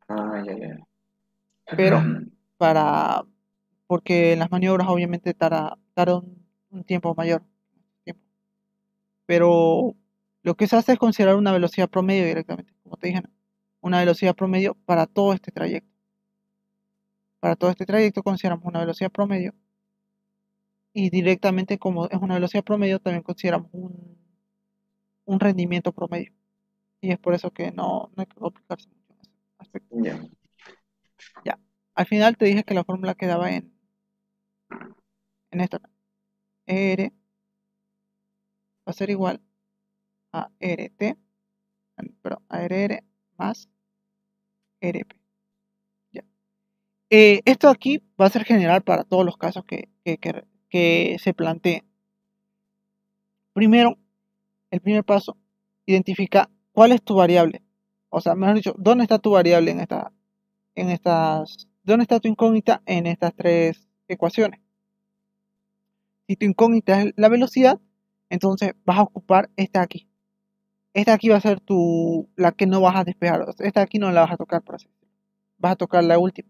B: ya, ya.
A: Pero para porque en las maniobras obviamente tarda un tiempo mayor. Pero lo que se hace es considerar una velocidad promedio directamente, como te dije, ¿no? Una velocidad promedio para todo este trayecto. Para todo este trayecto consideramos una velocidad promedio y directamente como es una velocidad promedio también consideramos un rendimiento promedio. Y es por eso que no hay que complicarse mucho en ese aspecto.
B: Ya.
A: Ya, al final te dije que la fórmula quedaba en esta. R va a ser igual a RT, perdón, a RR más RP. Ya. Esto aquí va a ser general para todos los casos que se planteen. Primero, el primer paso, identifica cuál es tu variable. O sea, mejor dicho, ¿dónde está tu variable dónde está tu incógnita en estas tres ecuaciones? Si tu incógnita es la velocidad, entonces vas a ocupar esta aquí. Esta aquí va a ser la que no vas a despejar. Esta aquí no la vas a tocar, por así decirlo. Vas a tocar la última.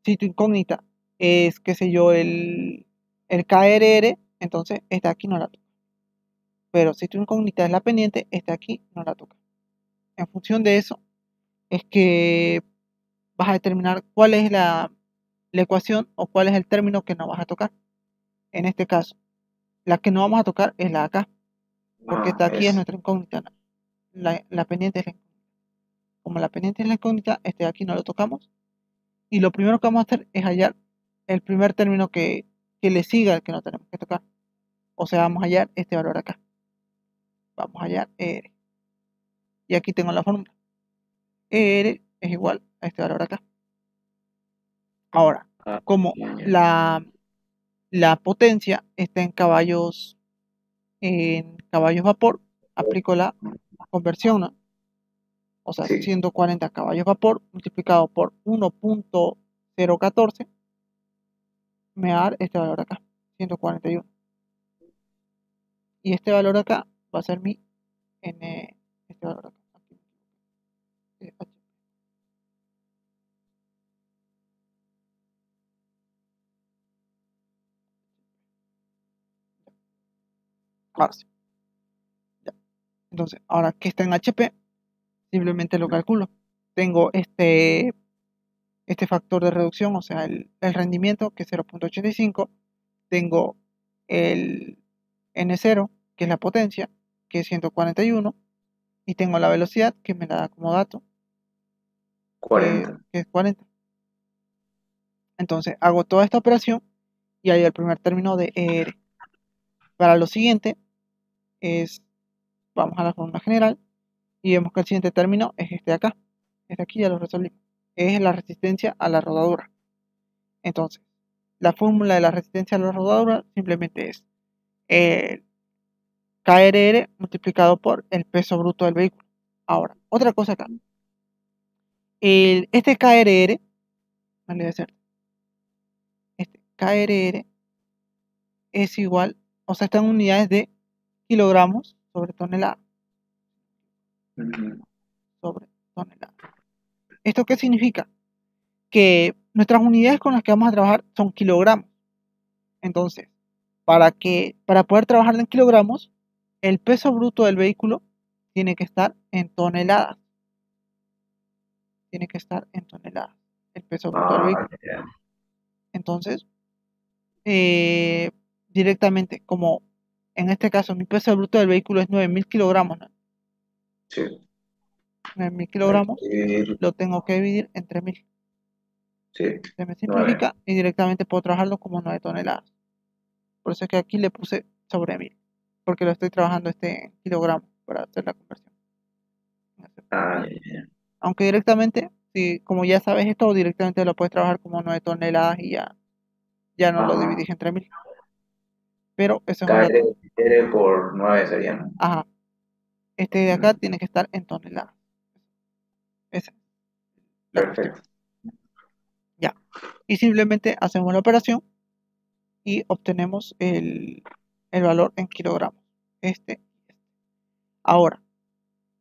A: Si tu incógnita es, qué sé yo, el KRR, entonces esta aquí no la toca. Pero si tu incógnita es la pendiente, esta aquí no la toca. En función de eso, es que vas a determinar cuál es la ecuación o cuál es el término que no vas a tocar. En este caso, la que no vamos a tocar es la de acá, porque esta aquí es
B: Es.
A: nuestra incógnita. La pendiente es la incógnita. Como la pendiente es la incógnita, este de aquí no lo tocamos. Y lo primero que vamos a hacer es hallar el primer término que le siga al que no tenemos que tocar. O sea, vamos a hallar este valor acá. Vamos a hallar ER. Y aquí tengo la fórmula. ER es igual a este valor acá. Ahora,
B: Ah,
A: como
B: ya, ya.
A: la potencia está en caballos vapor, aplico la conversión, ¿no? O sea,
B: Sí.
A: 140 caballos vapor multiplicado por 1.014 me va a dar este valor acá, 141. Y este valor acá va a ser mi N, este valor acá. Aquí, H. Ahora sí, ya. Entonces, ahora que está en HP, simplemente lo calculo. Tengo este factor de reducción, o sea, el rendimiento, que es 0.85. Tengo el N0, que es la potencia, que es 141. Y tengo la velocidad, que me la da como dato,
B: 40.
A: que es 40. Entonces hago toda esta operación y hay el primer término de ER. Para lo siguiente es, vamos a la fórmula general y vemos que el siguiente término es este de acá. Este aquí ya lo resolvimos. Es la resistencia a la rodadura. Entonces, la fórmula de la resistencia a la rodadura simplemente es el KRR multiplicado por el peso bruto del vehículo. Ahora, otra cosa acá. Este KRR, vale decir, este KRR es igual, o sea, está en unidades de kilogramos sobre tonelada. Sobre tonelada. ¿Esto qué significa? Que nuestras unidades con las que vamos a trabajar son kilogramos. Entonces, para poder trabajar en kilogramos, el peso bruto del vehículo tiene que estar en toneladas. Tiene que estar en toneladas. El peso bruto del vehículo.
B: Ya.
A: Entonces, directamente, como en este caso mi peso bruto del vehículo es 9.000 kilogramos, ¿no?
B: Sí.
A: 9.000
B: Hay
A: kilogramos,
B: que dividir,
A: lo tengo que dividir entre 1.000.
B: sí,
A: Se me
B: 9.
A: simplifica y directamente puedo trabajarlo como 9 toneladas. Por eso es que aquí le puse sobre 1.000, porque lo estoy trabajando en kilogramos para hacer la conversión.
B: Ah, ya, ya.
A: Aunque directamente, si como ya sabes esto, directamente lo puedes trabajar como 9 toneladas y ya no lo
B: Ajá.
A: divides entre 1.000. Pero eso es un dato.
B: KR por 9 sería, ¿no?
A: Ajá, este de acá tiene que estar en toneladas. Esa es la cuestión.
B: Perfecto.
A: Ya. Y simplemente hacemos la operación y obtenemos el valor en kilogramos. Este. Ahora,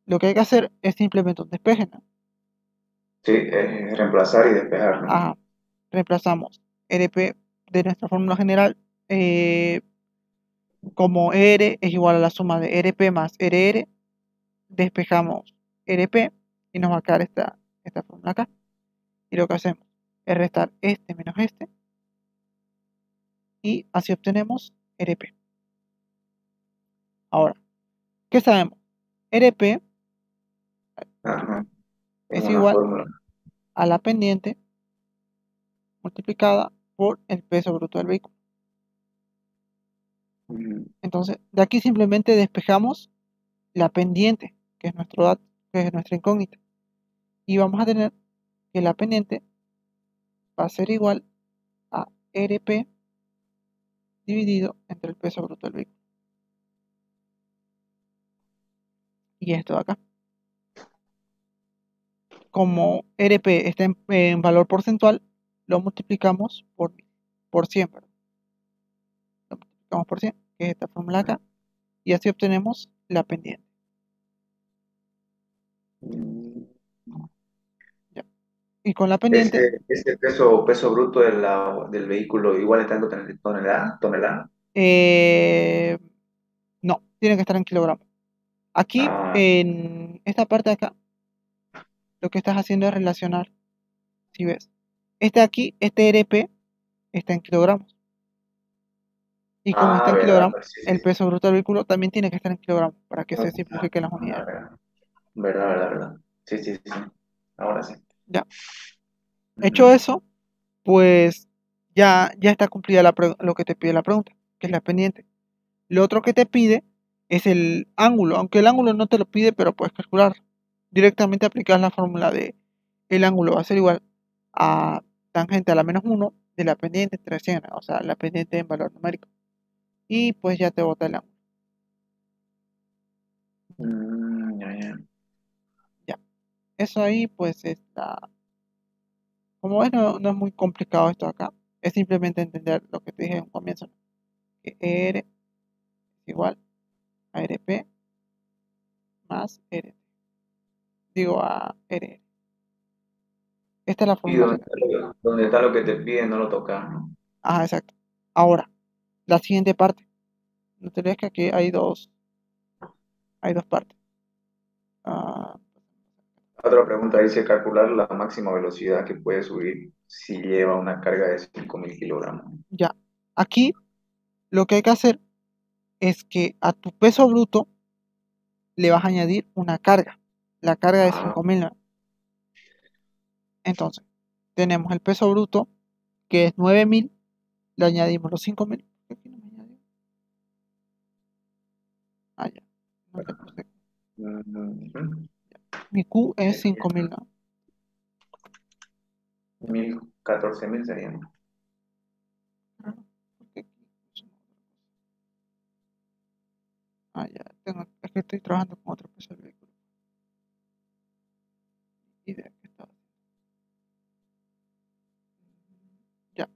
A: lo que hay que hacer es simplemente un despeje, ¿no?
B: Sí, reemplazar y despejar, ¿no?
A: Ajá. Reemplazamos RP de nuestra fórmula general como R es igual a la suma de RP más RR. Despejamos RP y nos va a quedar esta fórmula acá. Y lo que hacemos es restar este menos este y así obtenemos RP. Ahora, ¿qué sabemos? RP
B: Ajá.
A: es
B: Tengo una
A: igual
B: fórmula.
A: a la pendiente multiplicada por el peso bruto del vehículo.
B: Mm,
A: Entonces, de aquí simplemente despejamos la pendiente, que es nuestro dato, que es nuestra incógnita. Y vamos a tener que la pendiente va a ser igual a RP dividido entre el peso bruto del vehículo. Y esto de acá. Como RP está en valor porcentual, lo multiplicamos por 100, perdón. Lo multiplicamos por 100, que es esta fórmula acá, y así obtenemos la pendiente.
B: mm.
A: ¿Ya? Y con la pendiente,
B: Ese peso bruto del vehículo igual está en tonelada.
A: eh, no, tiene que estar en kilogramos. Aquí,
B: Ah,
A: en esta parte de acá, lo que estás haciendo es relacionar, si ves, este aquí, este RP, está en kilogramos. Y como está en
B: verdad,
A: kilogramos,
B: pues sí, sí,
A: el
B: sí.
A: peso bruto del vehículo también tiene que estar en kilogramos para que se
B: Ah,
A: simplifiquen las unidades.
B: verdad, verdad, verdad, verdad. Sí, sí, sí. Ahora sí.
A: Ya. Hecho
B: Ujú.
A: eso, pues ya está cumplida lo que te pide la pregunta, que es la pendiente. Lo otro que te pide es el ángulo, aunque el ángulo no te lo pide, pero puedes calcular. Directamente aplicas la fórmula de el ángulo va a ser igual a tangente a la menos uno de la pendiente entre 100, o sea, la pendiente en valor numérico. Y pues ya te bota el ángulo.
B: Ya, ya.
A: Ya. Eso ahí pues está. Como ves, no es muy complicado esto acá. Es simplemente entender lo que te dije en un comienzo, ¿no? Que R es igual a RP más RT. Digo a RR. Esta es la
B: Y
A: fórmula general.
B: donde está lo que te piden, no lo tocas, ¿no?
A: Ajá, exacto. Ahora, la siguiente parte. No te olvides que aquí hay dos partes. Ah,
B: Otra pregunta dice calcular la máxima velocidad que puede subir si lleva una carga de 5.000 kilogramos.
A: ya. Aquí lo que hay que hacer es que a tu peso bruto le vas a añadir una carga. La carga de
B: Ah,
A: 5.000, ¿no? Entonces, tenemos el peso bruto, que es 9.000, le añadimos los 5.000. Aquí no me añadió. Ah, ya. No le puse.
B: Ujú.
A: Mi Q es
B: Sería
A: 5.000, ¿no?
B: 14.000 serían.
A: Ah, porque aquí puso otra cosa. Ah, ya. Es que estoy trabajando con otro peso del vehículo. Idea que estaba haciendo. Ya.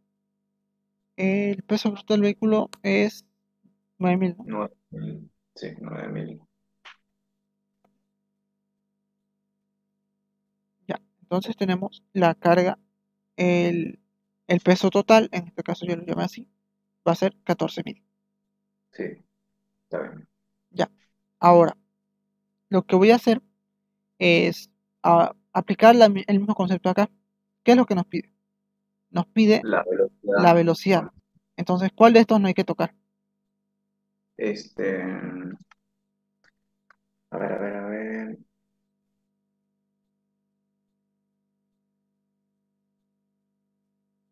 A: El peso bruto del vehículo es 9.000, ¿no?
B: 9.000. Sí, 9.000.
A: Ya. Entonces tenemos la carga, el, el peso total, en este caso yo lo llamé así, va a ser 14.000.
B: Sí, está bien.
A: Ya. Ahora, lo que voy a hacer es aplicar el mismo concepto acá. ¿Qué es lo que nos pide? Nos pide
B: La
A: la
B: velocidad.
A: velocidad. Entonces, ¿cuál de estos no hay que tocar?
B: Este, a ver, a ver, a ver.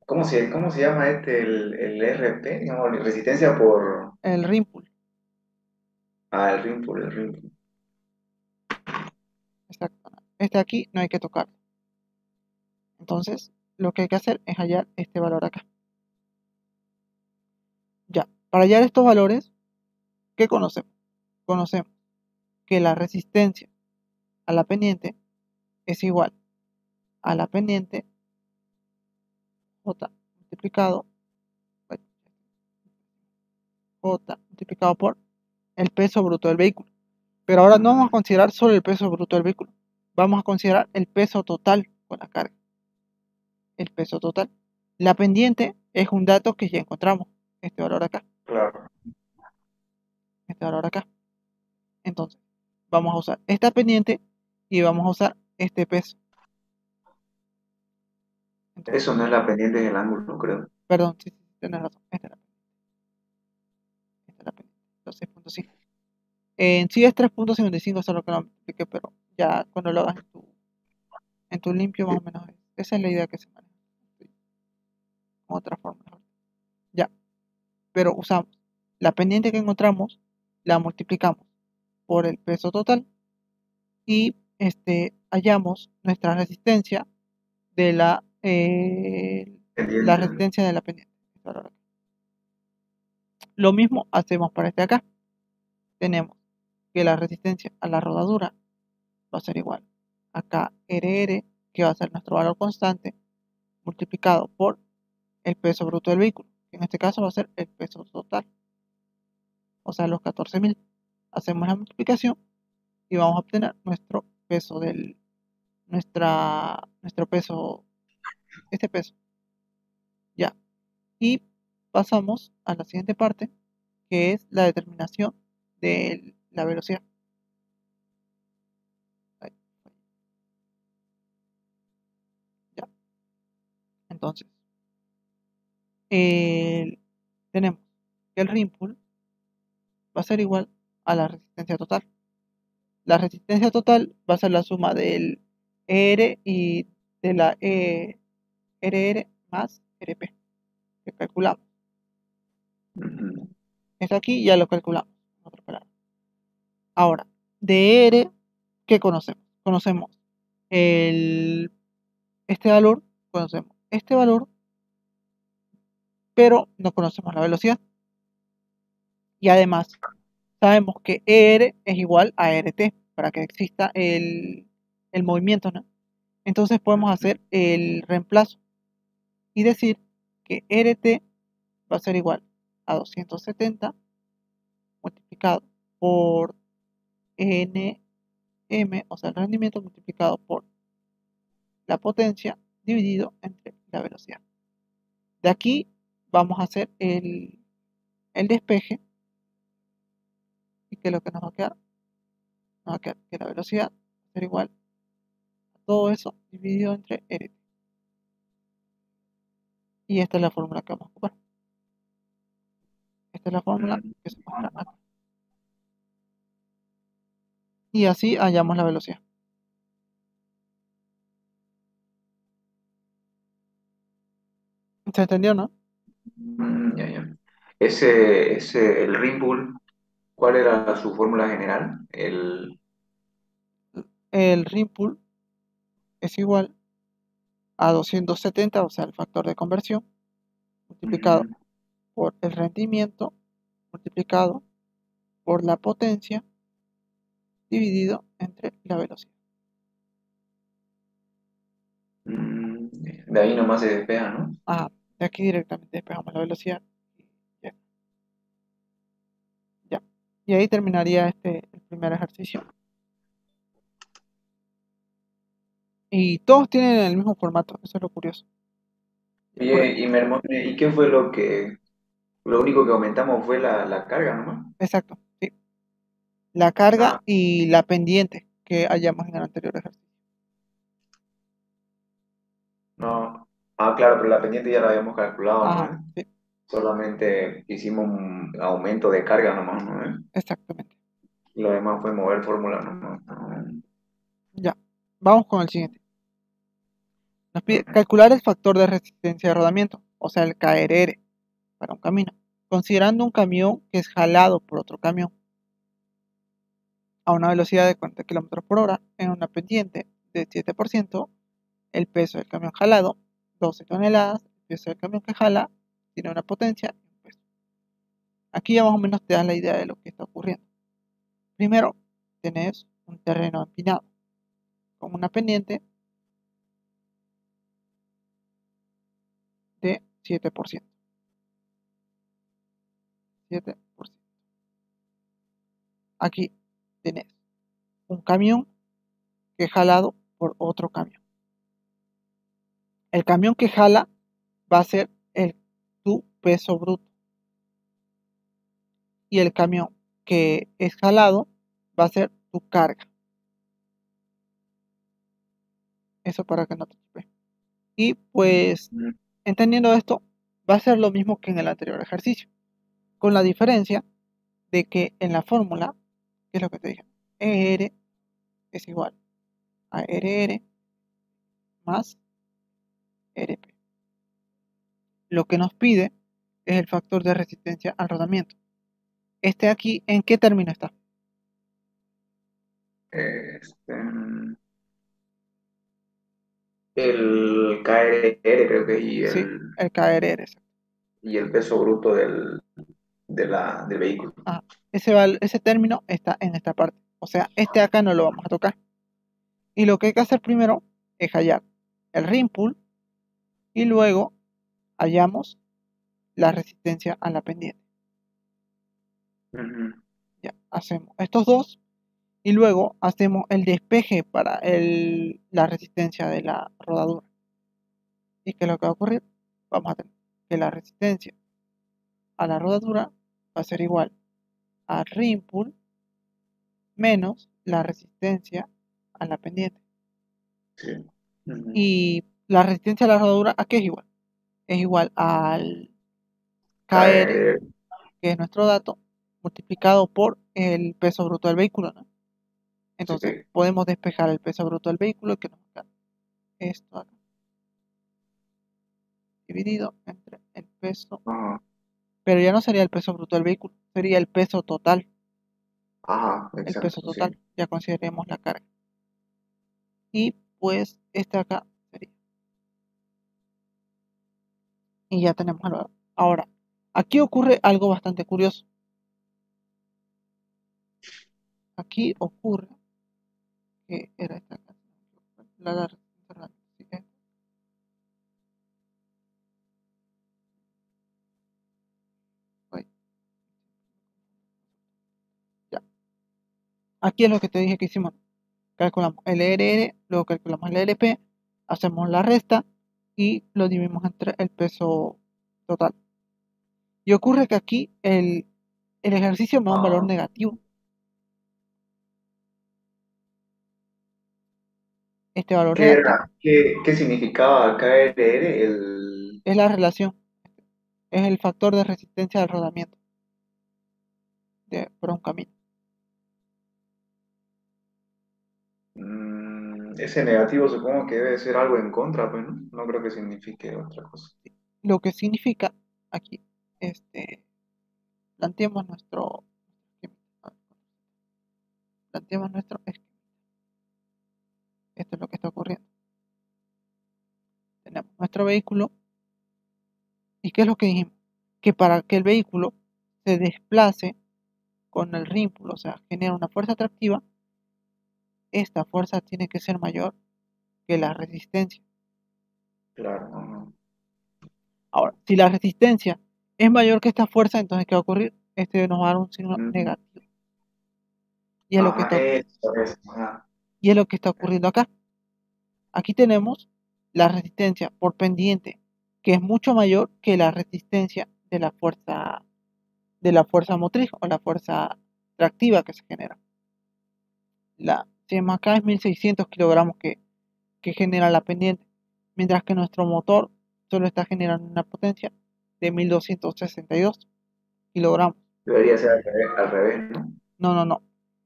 B: Cómo se llama el RP? Digamos, resistencia por...
A: El rim pull.
B: Ah, el Rimpool, el Rimpool.
A: Exacto. Este aquí no hay que tocar. Entonces, lo que hay que hacer es hallar este valor acá. Ya. Para hallar estos valores, ¿qué conocemos? Conocemos que la resistencia a la pendiente es igual a la pendiente J multiplicado, J multiplicado por el peso bruto del vehículo. Pero ahora no vamos a
B: Ujú.
A: considerar solo el peso bruto del vehículo. Vamos a considerar el peso total con la carga. El peso total. La pendiente es un dato que ya encontramos. Este valor acá.
B: Claro.
A: Este valor acá. Entonces, vamos a usar esta pendiente y vamos a usar este peso. Entonces,
B: Eso no es la pendiente del ángulo, creo.
A: perdón, sí, tienes razón. Esta es la pendiente. Esta es la pendiente. Los 6.5. En sí es 3.55, solo que no me expliqué, pero ya cuando lo hagas en tu limpio, más o menos. Esa es la idea que se maneja. Con otra forma. Ya. Pero usamos la pendiente que encontramos, la multiplicamos por el peso total y hallamos nuestra resistencia de la
B: Pendiente.
A: resistencia de la pendiente. Lo mismo hacemos para este acá. Tenemos que la resistencia a la rodadura va a ser igual acá RR, que va a ser nuestro valor constante, multiplicado por el peso bruto del vehículo, que en este caso va a ser el peso total, o sea, los 14.000. Hacemos la multiplicación y vamos a obtener nuestro peso nuestro peso, este peso. Ya. Y pasamos a la siguiente parte, que es la determinación de la velocidad. Ahí, ya. Entonces, tenemos que el rim pull va a ser igual a la resistencia total. La resistencia total va a ser la suma del ER y de la RR más RP, que calculamos.
B: Ujú.
A: Esto aquí ya lo calculamos. En otras palabras. Ahora, de R, ¿qué conocemos? Conocemos el, este valor, conocemos este valor, pero no conocemos la velocidad. Y además, sabemos que ER es igual a RT para que exista el movimiento, ¿no? Entonces podemos hacer el reemplazo y decir que RT va a ser igual a 270 multiplicado por NM, o sea, el rendimiento multiplicado por la potencia dividido entre la velocidad. De aquí vamos a hacer el despeje y que lo que nos va a quedar que la velocidad va a ser igual a todo eso dividido entre RT. Y esta es la fórmula que vamos a ocupar. Esta es la fórmula
B: Mm.
A: que se muestra acá. Y así hallamos la velocidad. ¿Se entendió, no?
B: Ya, ya. El Ring Bull, ¿cuál era su fórmula general?
A: El Ripple es igual a 270, o sea, el factor de conversión, multiplicado
B: Ujú.
A: por el rendimiento, multiplicado por la potencia, dividido entre la velocidad.
B: De ahí nomás se despeja, ¿no?
A: Ah, de aquí directamente despejamos la velocidad. Ya, ya. Y ahí terminaría el primer ejercicio. Y todos tienen el mismo formato, eso es lo curioso. Ya,
B: Oye, y ¿y qué fue lo único que aumentamos fue la carga nomás?
A: exacto, sí. La carga
B: Ah,
A: y la pendiente que hallamos en el anterior ejercicio.
B: no. Ah, claro, pero la pendiente ya la habíamos calculado, ¿no?
A: Ajá, sí,
B: Solamente hicimos un aumento de carga nomás, ¿no?
A: exactamente.
B: Lo demás fue mover fórmula nomás.
A: Ya, vamos con el siguiente. Nos pide
B: Ah,
A: calcular el factor de resistencia de rodamiento, o sea, el KRR, para un camino, considerando un camión que es jalado por otro camión a una velocidad de 40 km por hora en una pendiente de 7%, el peso del camión jalado, 12 toneladas, el peso del camión que jala, tiene una potencia y un peso. Aquí ya más o menos te das la idea de lo que está ocurriendo. Primero, tenés un terreno empinado con una pendiente de 7%. 7%. Aquí tenés un camión que es jalado por otro camión. El camión que jala va a ser tu peso bruto y el camión que es jalado va a ser tu carga. Eso para que no te chipes. Y pues
B: mm,
A: entendiendo esto, va a ser lo mismo que en el anterior ejercicio, con la diferencia de que en la fórmula, que es lo que te dije, ER es igual a RR más RP. Lo que nos pide es el factor de resistencia al rodamiento. Este aquí, ¿en qué término está?
B: este, el KRR creo que
A: Sí, el KRR.
B: y el peso bruto del vehículo.
A: Ah, ese término está en esta parte. O sea, este acá no lo vamos a tocar. Y lo que hay que hacer primero es hallar el ring pull y luego hallamos la resistencia a la pendiente.
B: Ujú.
A: Ya, hacemos estos dos y luego hacemos el despeje para la resistencia de la rodadura. ¿Y qué es lo que va a ocurrir? Vamos a tener que la resistencia a la rodadura va a ser igual a ring pull menos la resistencia a la pendiente.
B: Sí. Ujú.
A: Y la resistencia a la rodadura, ¿a qué es igual? Es igual al KR,
B: KRR,
A: que es nuestro dato, multiplicado por el peso bruto del vehículo, ¿no?
B: sí.
A: Entonces, podemos despejar el peso bruto del vehículo, que nos da esto acá, dividido entre el peso,
B: Ajá,
A: pero ya no sería el peso bruto del vehículo, sería el peso total,
B: ajá,
A: el peso
B: exacto, sí.
A: total, ya consideremos la carga. Y pues este acá sería, y ya tenemos algo. Ahora, aquí ocurre algo bastante curioso. Aquí ocurre que era esta acá, la resistencia, sí, ya. Aquí es lo que te dije que hicimos. Calculamos el ERR, luego calculamos el ERP, hacemos la resta y lo dividimos entre el peso total. Y ocurre que aquí el ejercicio me da un valor
B: Ajá.
A: negativo. Este valor
B: ¿Qué
A: negativo
B: era? ¿Qué significaba KRR?
A: es la relación, es el factor de resistencia del rodamiento por un camino.
B: Ese negativo supongo que debe ser algo en contra, pues, ¿no? No creo que signifique otra cosa.
A: lo que significa aquí, este, planteemos nuestro, planteemos nuestro, esto es lo que está ocurriendo. Tenemos nuestro vehículo, ¿y qué es lo que dijimos? Que para que el vehículo se desplace con el rímpulo, o sea, genera una fuerza atractiva, esta fuerza tiene que ser mayor que la resistencia.
B: Claro. Ajá.
A: Ahora, si la resistencia es mayor que esta fuerza, entonces ¿qué va a ocurrir? Este nos va a dar un signo
B: Mm,
A: negativo. Y es lo que
B: ajá,
A: está,
B: eso es. Ajá.
A: y es lo que está ocurriendo acá. Aquí tenemos la resistencia por pendiente, que es mucho mayor que la resistencia de la fuerza motriz o la fuerza tractiva que se genera. La tema acá es 1600 kilogramos que genera la pendiente, mientras que nuestro motor solo está generando una potencia de 1262 kilogramos.
B: Debería ser al revés, ¿no?
A: No, no, no.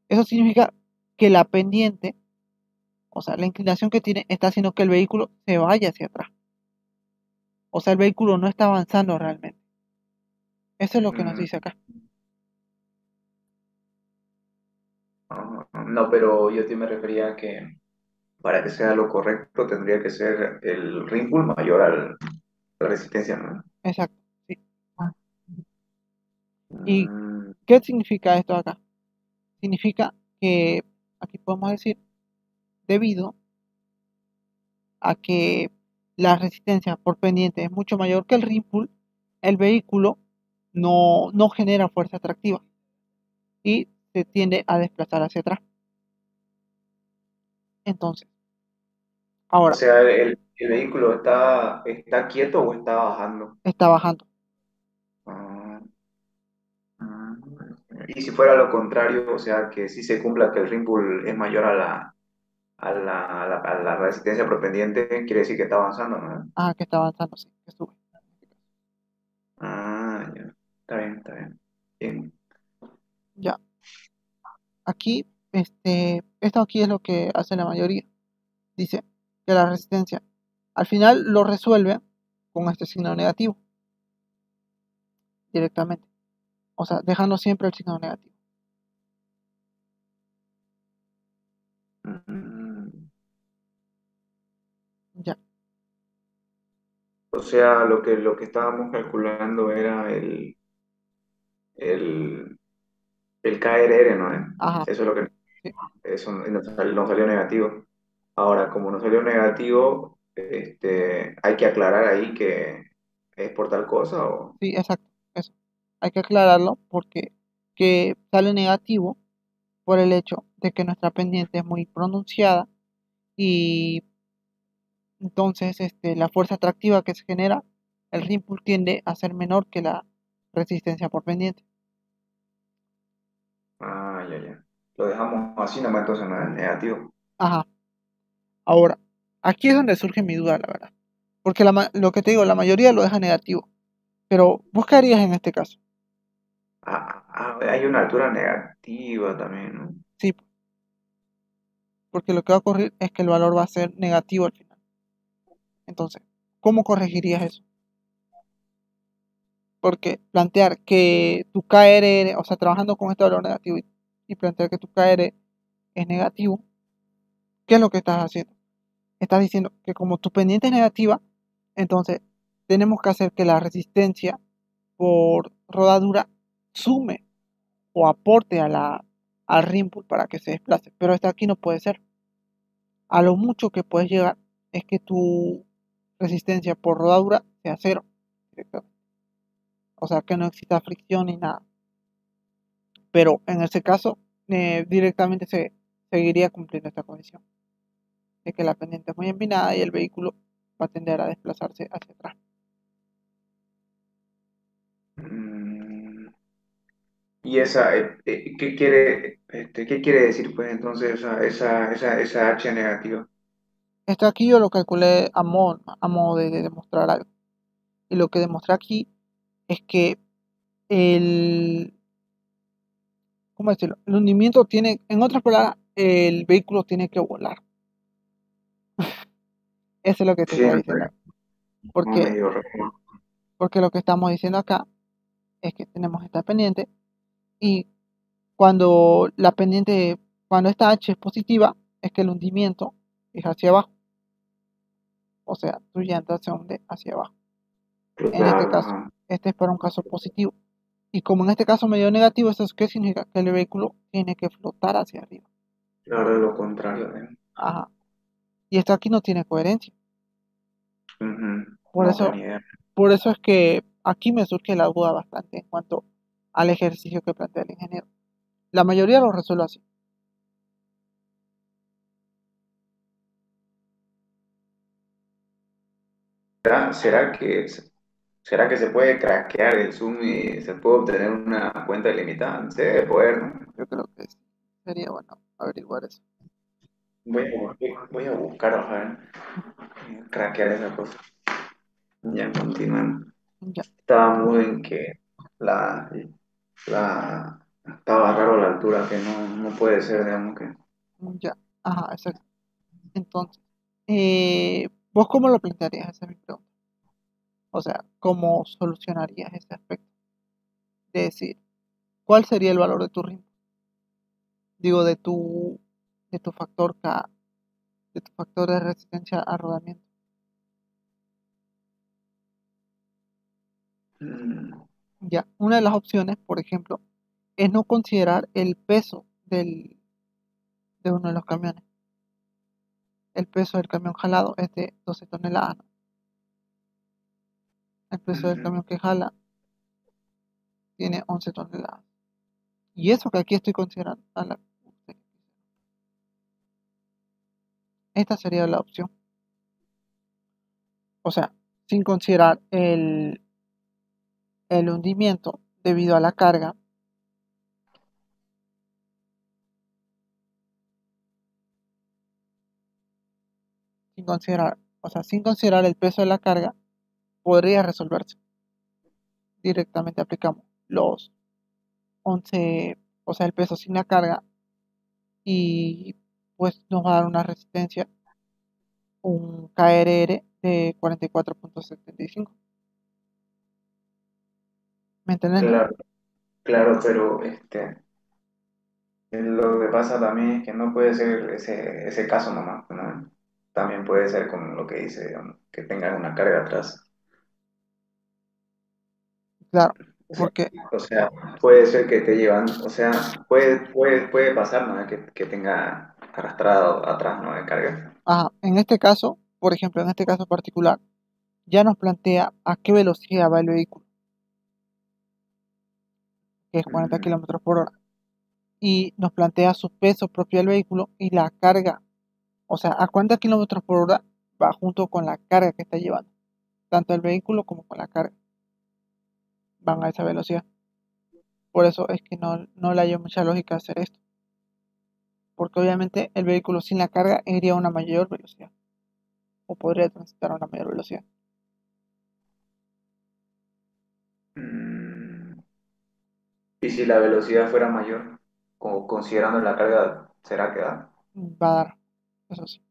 A: Eso significa que la pendiente, o sea, la inclinación que tiene, está haciendo que el vehículo se vaya hacia atrás. O sea, el vehículo no está avanzando realmente. Eso es lo que nos
B: Mm,
A: dice acá.
B: ajá. No, pero yo te me refería a que para que sea lo correcto tendría que ser el ring pull mayor la resistencia, ¿no?
A: Exacto. Sí. ¿Y
B: Mm,
A: qué significa esto acá? Significa que aquí podemos decir, debido a que la resistencia por pendiente es mucho mayor que el ring pull, el vehículo no genera fuerza atractiva y se tiende a desplazar hacia atrás. Entonces,
B: o
A: ahora
B: sea, el vehículo está quieto o está bajando.
A: está bajando.
B: Ah, mm. Y si fuera lo contrario, o sea, que si se cumpla que el ring pull es mayor a la resistencia propendiente, quiere decir que está avanzando, ¿no?
A: Ah, que está avanzando, sí, que sube.
B: Ah, ya. Está bien, está bien. Bien.
A: Ya, aquí, esto aquí es lo que hace la mayoría. Dice que la resistencia al final lo resuelve con este signo negativo directamente. O sea, dejando siempre el signo negativo.
B: Mm.
A: Ya,
B: O sea, lo que estábamos calculando era el, el KRR, ¿no?
A: ajá,
B: Eso es lo que
A: sí,
B: eso nos salió negativo. Ahora, como nos salió negativo, hay que aclarar ahí que es por tal cosa o...
A: sí, exacto. Eso. Hay que aclararlo porque que sale negativo por el hecho de que nuestra pendiente es muy pronunciada y entonces la fuerza atractiva que se genera, el ring pull tiende a ser menor que la resistencia por pendiente.
B: Ah, ya, ya. Lo dejamos así nomás, entonces no es negativo.
A: Ajá. Ahora, aquí es donde surge mi duda, la verdad. Porque lo que te digo, la mayoría lo deja negativo. Pero, ¿vos qué harías en este caso?
B: Hay una altura negativa también, ¿no?
A: Sí, porque lo que va a ocurrir es que el valor va a ser negativo al final. Entonces, ¿cómo corregirías eso? Porque plantear que tu KRR, o sea, trabajando con este valor negativo y plantear que tu KR es negativo, ¿qué es lo que estás haciendo? Estás diciendo que como tu pendiente es negativa, entonces tenemos que hacer que la resistencia por rodadura sume o aporte al ring pull para que se desplace. Pero hasta aquí no puede ser. A lo mucho que puedes llegar es que tu resistencia por rodadura sea cero directamente. O sea, que no exista fricción ni nada. Pero en ese caso, directamente se seguiría cumpliendo esta condición. De que la pendiente es muy empinada y el vehículo va a tender a desplazarse hacia atrás.
B: Mm, y esa, ¿qué quiere decir pues entonces esa H negativa?
A: Esto aquí yo lo calculé a modo de demostrar algo. Y lo que demostré aquí es que el, ¿cómo decirlo? El hundimiento tiene, en otras palabras, el vehículo tiene que volar. Eso es lo que te
B: Sí,
A: está diciendo.
B: no
A: Porque
B: medio raro.
A: Porque lo que estamos diciendo acá es que tenemos esta pendiente y cuando la pendiente, cuando esta H es positiva, es que el hundimiento es hacia abajo. O sea, tu llanta se hunde hacia abajo. En este
B: Claro,
A: caso,
B: ajá.
A: este es para un caso positivo. Y como en este caso me dio negativo, ¿eso qué significa? Que el vehículo tiene que flotar hacia arriba.
B: Claro, es lo contrario, ¿eh?
A: Ajá. Y esto aquí no tiene coherencia.
B: Ujú.
A: Por
B: No,
A: eso,
B: ni idea.
A: por eso es que aquí me surge la duda bastante en cuanto al ejercicio que plantea el ingeniero. La mayoría lo resuelve así.
B: ¿Será que se puede craquear el Zoom y se puede obtener una cuenta ilimitada? Se debe poder, ¿no?
A: Yo creo que sí. Sería bueno averiguar eso.
B: Voy a buscar, a ver, craquear esa cosa. Ya continuemos.
A: Ya,
B: Estábamos en que la, estaba raro la altura, que no puede ser, digamos que.
A: ya. Ajá, exacto. Entonces, ¿vos cómo lo plantearías? Esa es mi pregunta. O sea, ¿cómo solucionarías ese aspecto? De decir, ¿cuál sería el valor de tu ritmo? Digo, de tu factor K, de tu factor de resistencia a rodamiento.
B: mm,
A: Ya, una de las opciones, por ejemplo, es no considerar el peso de uno de los camiones. El peso del camión jalado es de 12 toneladas, ¿no? El peso del
B: ujú.
A: camión que jala tiene 11 toneladas. Y eso que aquí estoy considerando. Esta sería la opción. O sea, sin considerar el hundimiento debido a la carga, sin considerar, o sea, sin considerar el peso de la carga, podría resolverse. Directamente aplicamos los 11, o sea, el peso sin la carga y pues nos va a dar una resistencia, un KRR de 44,75. ¿Me entendés, no?
B: Claro, claro, pero lo que pasa también es que no puede ser ese caso nomás, ¿no? También puede ser con lo que dice, digamos, que tengan una carga atrás.
A: Claro,
B: O sea,
A: porque
B: o sea, puede ser que esté llevando, o sea, puede pasar, ¿no? Que tenga arrastrado atrás, ¿no? De carga.
A: en este caso, por ejemplo, en este caso particular, ya nos plantea a qué velocidad va el vehículo, que es 40
B: Mm,
A: kilómetros por hora, y nos plantea su peso propio del vehículo y la carga, o sea, a cuántos kilómetros por hora va junto con la carga que está llevando, tanto el vehículo como con la carga, van a esa velocidad. Por eso es que no le hallo mucha lógica hacer esto, porque obviamente el vehículo sin la carga iría a una mayor velocidad, o podría transitar a una mayor velocidad.
B: mm. Y si la velocidad fuera mayor, como considerando la carga, ¿será que da?
A: Va a dar, eso sí,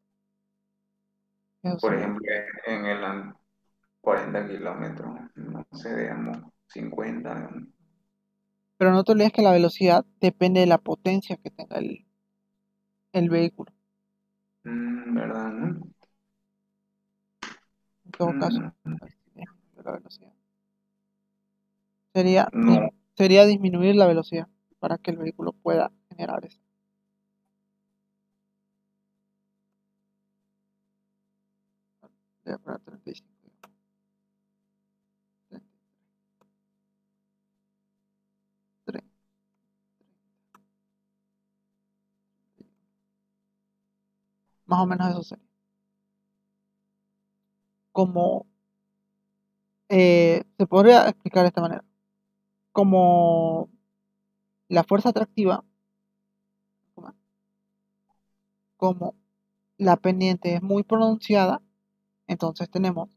A: eso
B: Por
A: sí.
B: ejemplo, en el 40 kilómetros, no sé, digamos, 50, digamos.
A: Pero no te olvides que la velocidad depende de la potencia que tenga el vehículo.
B: ¿Verdad, no?
A: En todo caso,
B: Mm,
A: pues, disminuir la velocidad. Sería,
B: no,
A: sería disminuir la velocidad para que el vehículo pueda generar eso. Voy a poner 35, más o menos eso sería. Como se podría explicar de esta manera. Como la fuerza atractiva, como la pendiente es muy pronunciada, entonces tenemos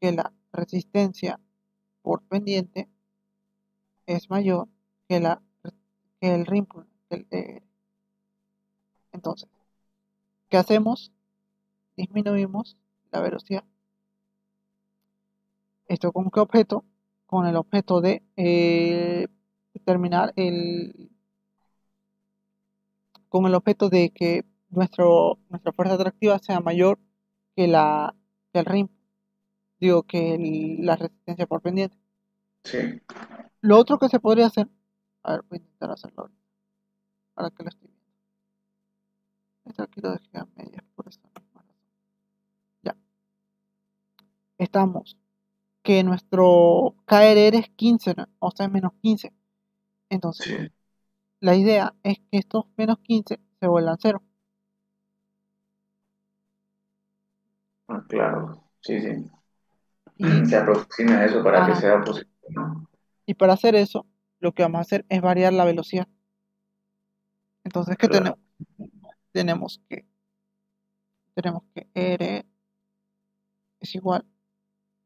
A: que la resistencia por pendiente es mayor que, que el rim pull, entonces, ¿qué hacemos? Disminuimos la velocidad. ¿Esto con qué objeto? con el objeto de determinar con el objeto de que nuestra fuerza atractiva sea mayor que que el rim, digo que la resistencia por pendiente.
B: Sí.
A: Lo otro que se podría hacer, a ver, voy a intentar hacerlo ahorita, para que lo estoy viendo. Esto aquí lo dejé a medias, por eso no es mala. Ya, estamos que nuestro KRR es 15, ¿no? O sea, es menos 15. Entonces,
B: Sí.
A: la idea es que estos menos 15 se vuelvan cero.
B: Ah, claro. Sí, sí.
A: Y,
B: Se aproxima a eso para que
A: ajá,
B: sea positivo, ¿no?
A: y para hacer eso, lo que vamos a hacer es variar la velocidad. Entonces, ¿qué
B: Claro.
A: tenemos? Tenemos que, tenemos que R es igual,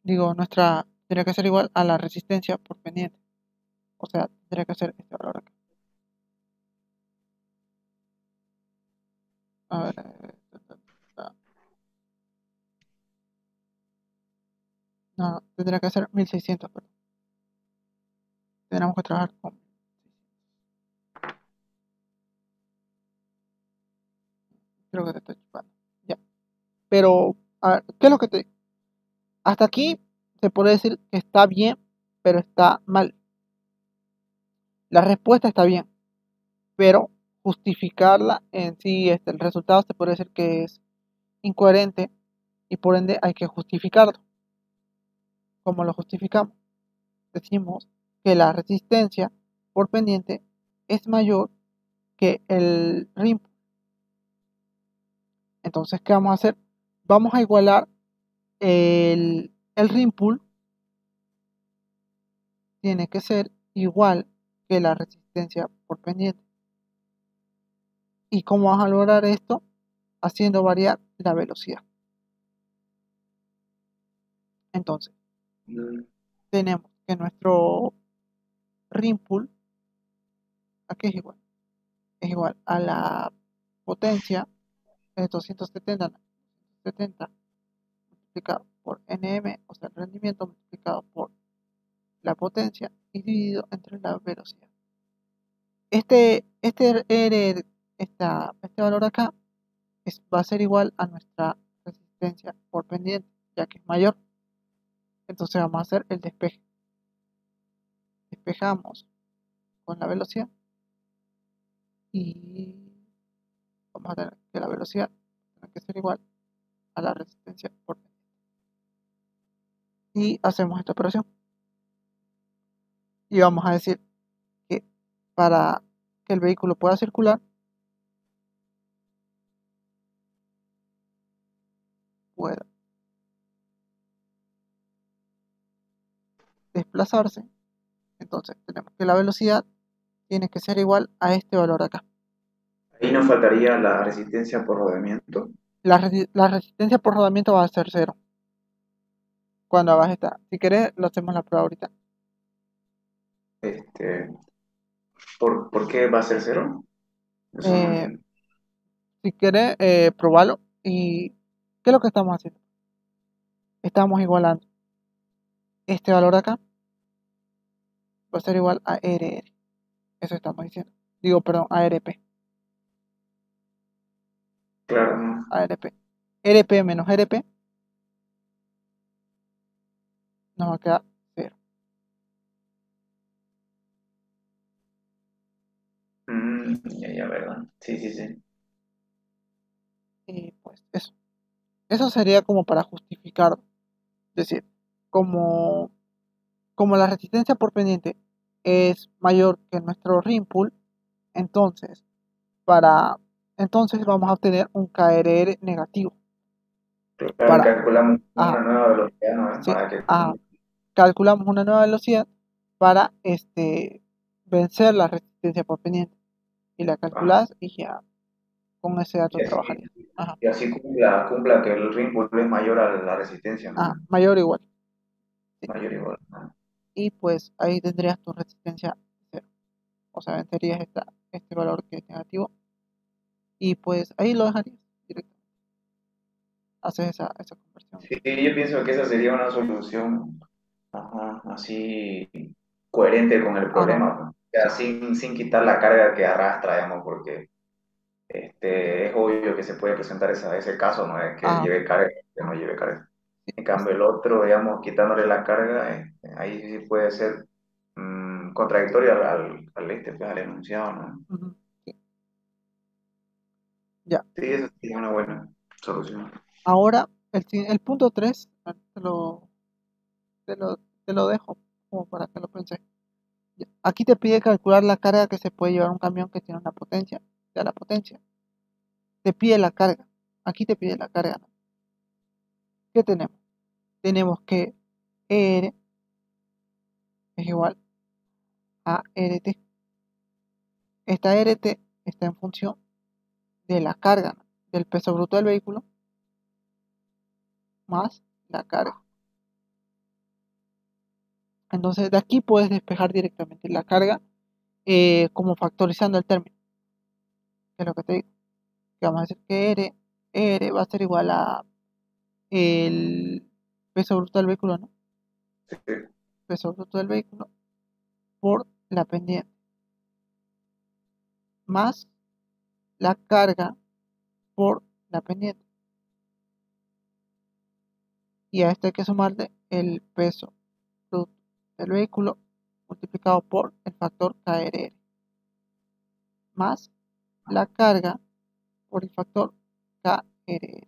A: digo, tendría que ser igual a la resistencia por pendiente. O sea, tendría que ser este valor acá. A ver, no, tendría que ser 1600, pero tenemos que trabajar con, creo que te estoy chupando. Ya, pero, a ver, ¿qué es lo que te digo? Hasta aquí se puede decir que está bien, pero está mal. La respuesta está bien, pero justificarla en sí, el resultado se puede decir que es incoherente y por ende hay que justificarlo. ¿Cómo lo justificamos? Decimos que la resistencia por pendiente es mayor que el rim. Entonces, ¿qué vamos a hacer? Vamos a igualar el rim pull, tiene que ser igual que la resistencia por pendiente. ¿Y cómo vamos a lograr esto? Haciendo variar la velocidad. Entonces,
B: Mm.
A: tenemos que nuestro rim pull, aquí es igual a la potencia de 270 multiplicado por nm, o sea, el rendimiento multiplicado por la potencia y dividido entre la velocidad. R, este valor acá va a ser igual a nuestra resistencia por pendiente, ya que es mayor. Entonces vamos a hacer el despeje. Despejamos con la velocidad y vamos a tener que la velocidad tiene que ser igual a la resistencia por pendiente. Y hacemos esta operación. Y vamos a decir que para que el vehículo pueda circular, pueda desplazarse. Entonces tenemos que la velocidad tiene que ser igual a este valor acá.
B: Ahí nos faltaría la resistencia por rodamiento.
A: La resistencia por rodamiento va a ser cero cuando hagas esta. Si querés, lo hacemos la prueba ahorita.
B: Este, ¿por qué va a ser cero? Eso no
A: Eh,
B: entiendo.
A: si querés, probalo. ¿Y qué es lo que estamos haciendo? Estamos igualando este valor acá, va a ser igual a RR. Eso estamos diciendo. Digo, perdón, a RP.
B: Claro, ¿no?
A: A RP. RP menos RP nos va a quedar cero.
B: Ya, ya, ¿verdad? Sí, sí, sí.
A: Y pues eso. Eso sería como para justificar. Es decir, como, como la resistencia por pendiente es mayor que nuestro rim pull, entonces, para, entonces vamos a obtener un KRR negativo.
B: Claro, y
A: Para,
B: calculamos
A: ajá,
B: una nueva velocidad, ¿no?
A: sí,
B: Para que...
A: ajá, calculamos una nueva velocidad para vencer la resistencia por pendiente. Y la
B: Ah,
A: calculás y ya con ese dato
B: y así,
A: trabajarías. Ajá,
B: y así cumpla que el ring pull es mayor a la resistencia, ¿no?
A: ajá, mayor o igual. Sí.
B: Mayor o igual, ¿no?
A: Y pues ahí tendrías tu resistencia cero. O sea, vencerías este valor que es negativo. Y pues ahí lo dejarías directo. Haces esa conversión.
B: Sí, yo pienso que esa sería una solución Ajá, así coherente con el
A: Ahora,
B: problema, pues. O sea,
A: sí.
B: sin quitar la carga que arrastra, digamos, porque es obvio que se puede presentar ese caso, ¿no? De que
A: Ah,
B: lleve carga, que no lleve carga.
A: sí,
B: En cambio, el otro, digamos, quitándole la carga, ahí sí puede ser contradictorio pues, al enunciado, ¿no?
A: ujú, sí, ya.
B: Sí, eso sería una buena solución.
A: Ahora, el punto 3 te lo, te lo dejo como para que lo pienses. Ya. Aquí te pide calcular la carga que se puede llevar un camión que tiene una potencia, de la potencia. Te pide la carga. Aquí te pide la carga, ¿no? ¿Qué tenemos? Tenemos que ER es igual a RT. Esta RT está en función de la carga, ¿no? Del peso bruto del vehículo más la carga. Entonces de aquí puedes despejar directamente la carga como factorizando el término, que es lo que te digo. Que vamos a decir que R va a ser igual a el peso bruto del vehículo, ¿no?
B: Sí,
A: Peso bruto del vehículo por la pendiente más la carga por la pendiente. Y a esto hay que sumarle el peso bruto del vehículo multiplicado por el factor KRR más la carga por el factor KRR.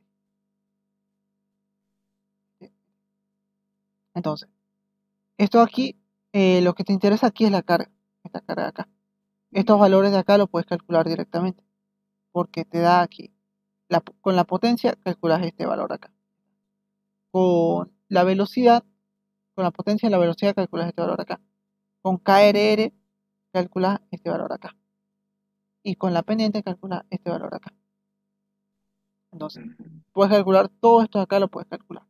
A: Entonces, esto aquí, lo que te interesa aquí es la carga, esta carga de acá. Estos valores de acá los puedes calcular directamente, porque te da aquí, con la potencia calculas este valor acá. Con la velocidad, con la potencia y la velocidad calculas este valor acá. Con KRR calculas este valor acá. Y con la pendiente calculas este valor acá. Entonces, puedes calcular todo esto de acá, lo puedes calcular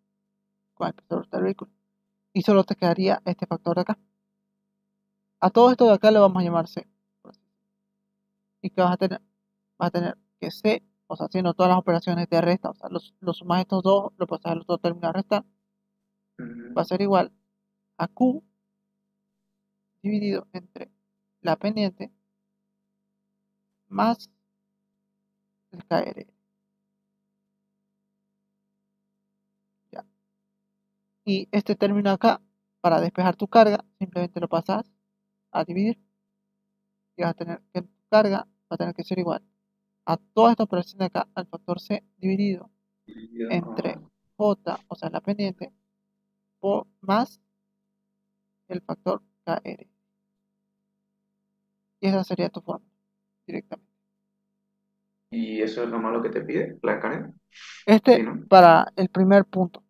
A: con el peso del vehículo. Y solo te quedaría este factor de acá. A todo esto de acá lo vamos a llamar C. ¿Y qué vas a tener? Vas a tener que C, o sea, haciendo todas las operaciones de resta, o sea, los sumas estos dos, lo pasas a los dos términos a restar, va a ser igual a Q dividido entre la pendiente más el KR. ¿Ya? Y este término acá, para despejar tu carga, simplemente lo pasas a dividir y vas a tener que tu carga va a tener que ser igual a toda esta operación de acá, al factor C dividido entre J, o sea, la pendiente, por más el factor KR. Y esa sería tu fórmula directamente.
B: ¿Y eso es lo malo que te pide, la carga? Sí,
A: Este
B: ¿no?
A: para el primer punto.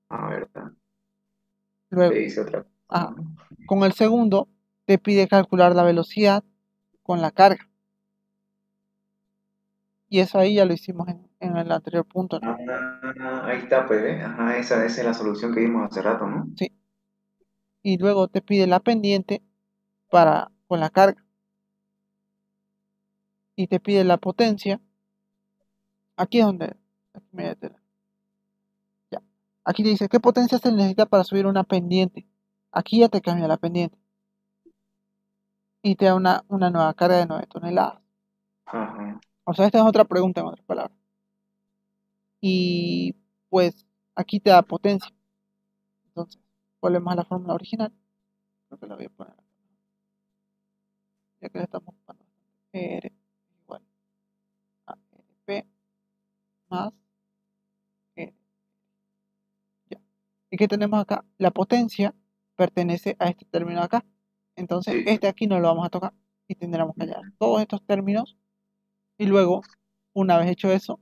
B: A ver, te
A: Luego,
B: dice otra cosa,
A: ajá,
B: ¿no?
A: con el segundo te pide calcular la velocidad con la carga. Y eso ahí ya lo hicimos en el anterior punto, ¿no?
B: Ahí está, pues, ¿eh? Ajá, esa es la solución que vimos hace rato, ¿no?
A: Sí. Y luego te pide la pendiente para con la carga. Y te pide la potencia. Aquí es donde. Aquí, ya. Aquí te dice qué potencia se necesita para subir una pendiente. Aquí ya te cambia la pendiente. Y te da una nueva carga de 9 toneladas.
B: Ajá.
A: O sea, esta es otra pregunta en otras palabras. Y pues aquí te da potencia. Entonces, volvemos a la fórmula original. Creo que la voy a poner acá, ya que la estamos buscando. R igual a RP más R. Ya. ¿Y qué tenemos acá? La potencia pertenece a este término acá. Entonces,
B: Sí.
A: este aquí no lo vamos a tocar y tendremos que hallar todos estos términos y luego, una vez hecho eso,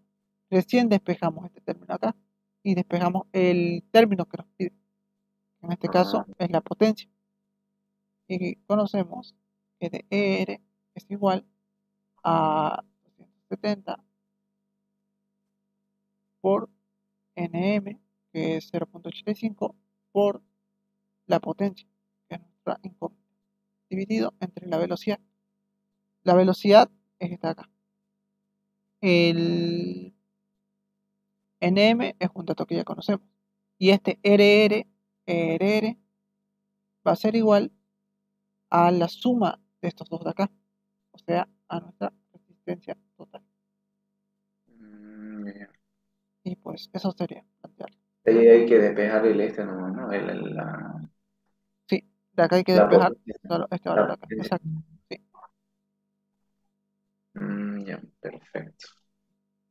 A: recién despejamos este término acá y despejamos el término que nos pide. En este
B: Ah,
A: caso es la potencia. Y conocemos que de ER es igual a 270 por Nm, que es 0.85, por la potencia, que es nuestra incógnita, dividido entre la velocidad. La velocidad es esta acá. El Nm es un dato que ya conocemos. Y este RR va a ser igual a la suma de estos dos de acá, o sea, a nuestra resistencia total.
B: Ya.
A: Y pues eso sería plantearlo.
B: Ahí hay que despejar el este nomás, ¿no?
A: Sí, de acá hay que
B: La
A: despejar
B: potencia.
A: solo este valor
B: La
A: de acá.
B: potencia.
A: Exacto. Sí.
B: Ya, perfecto.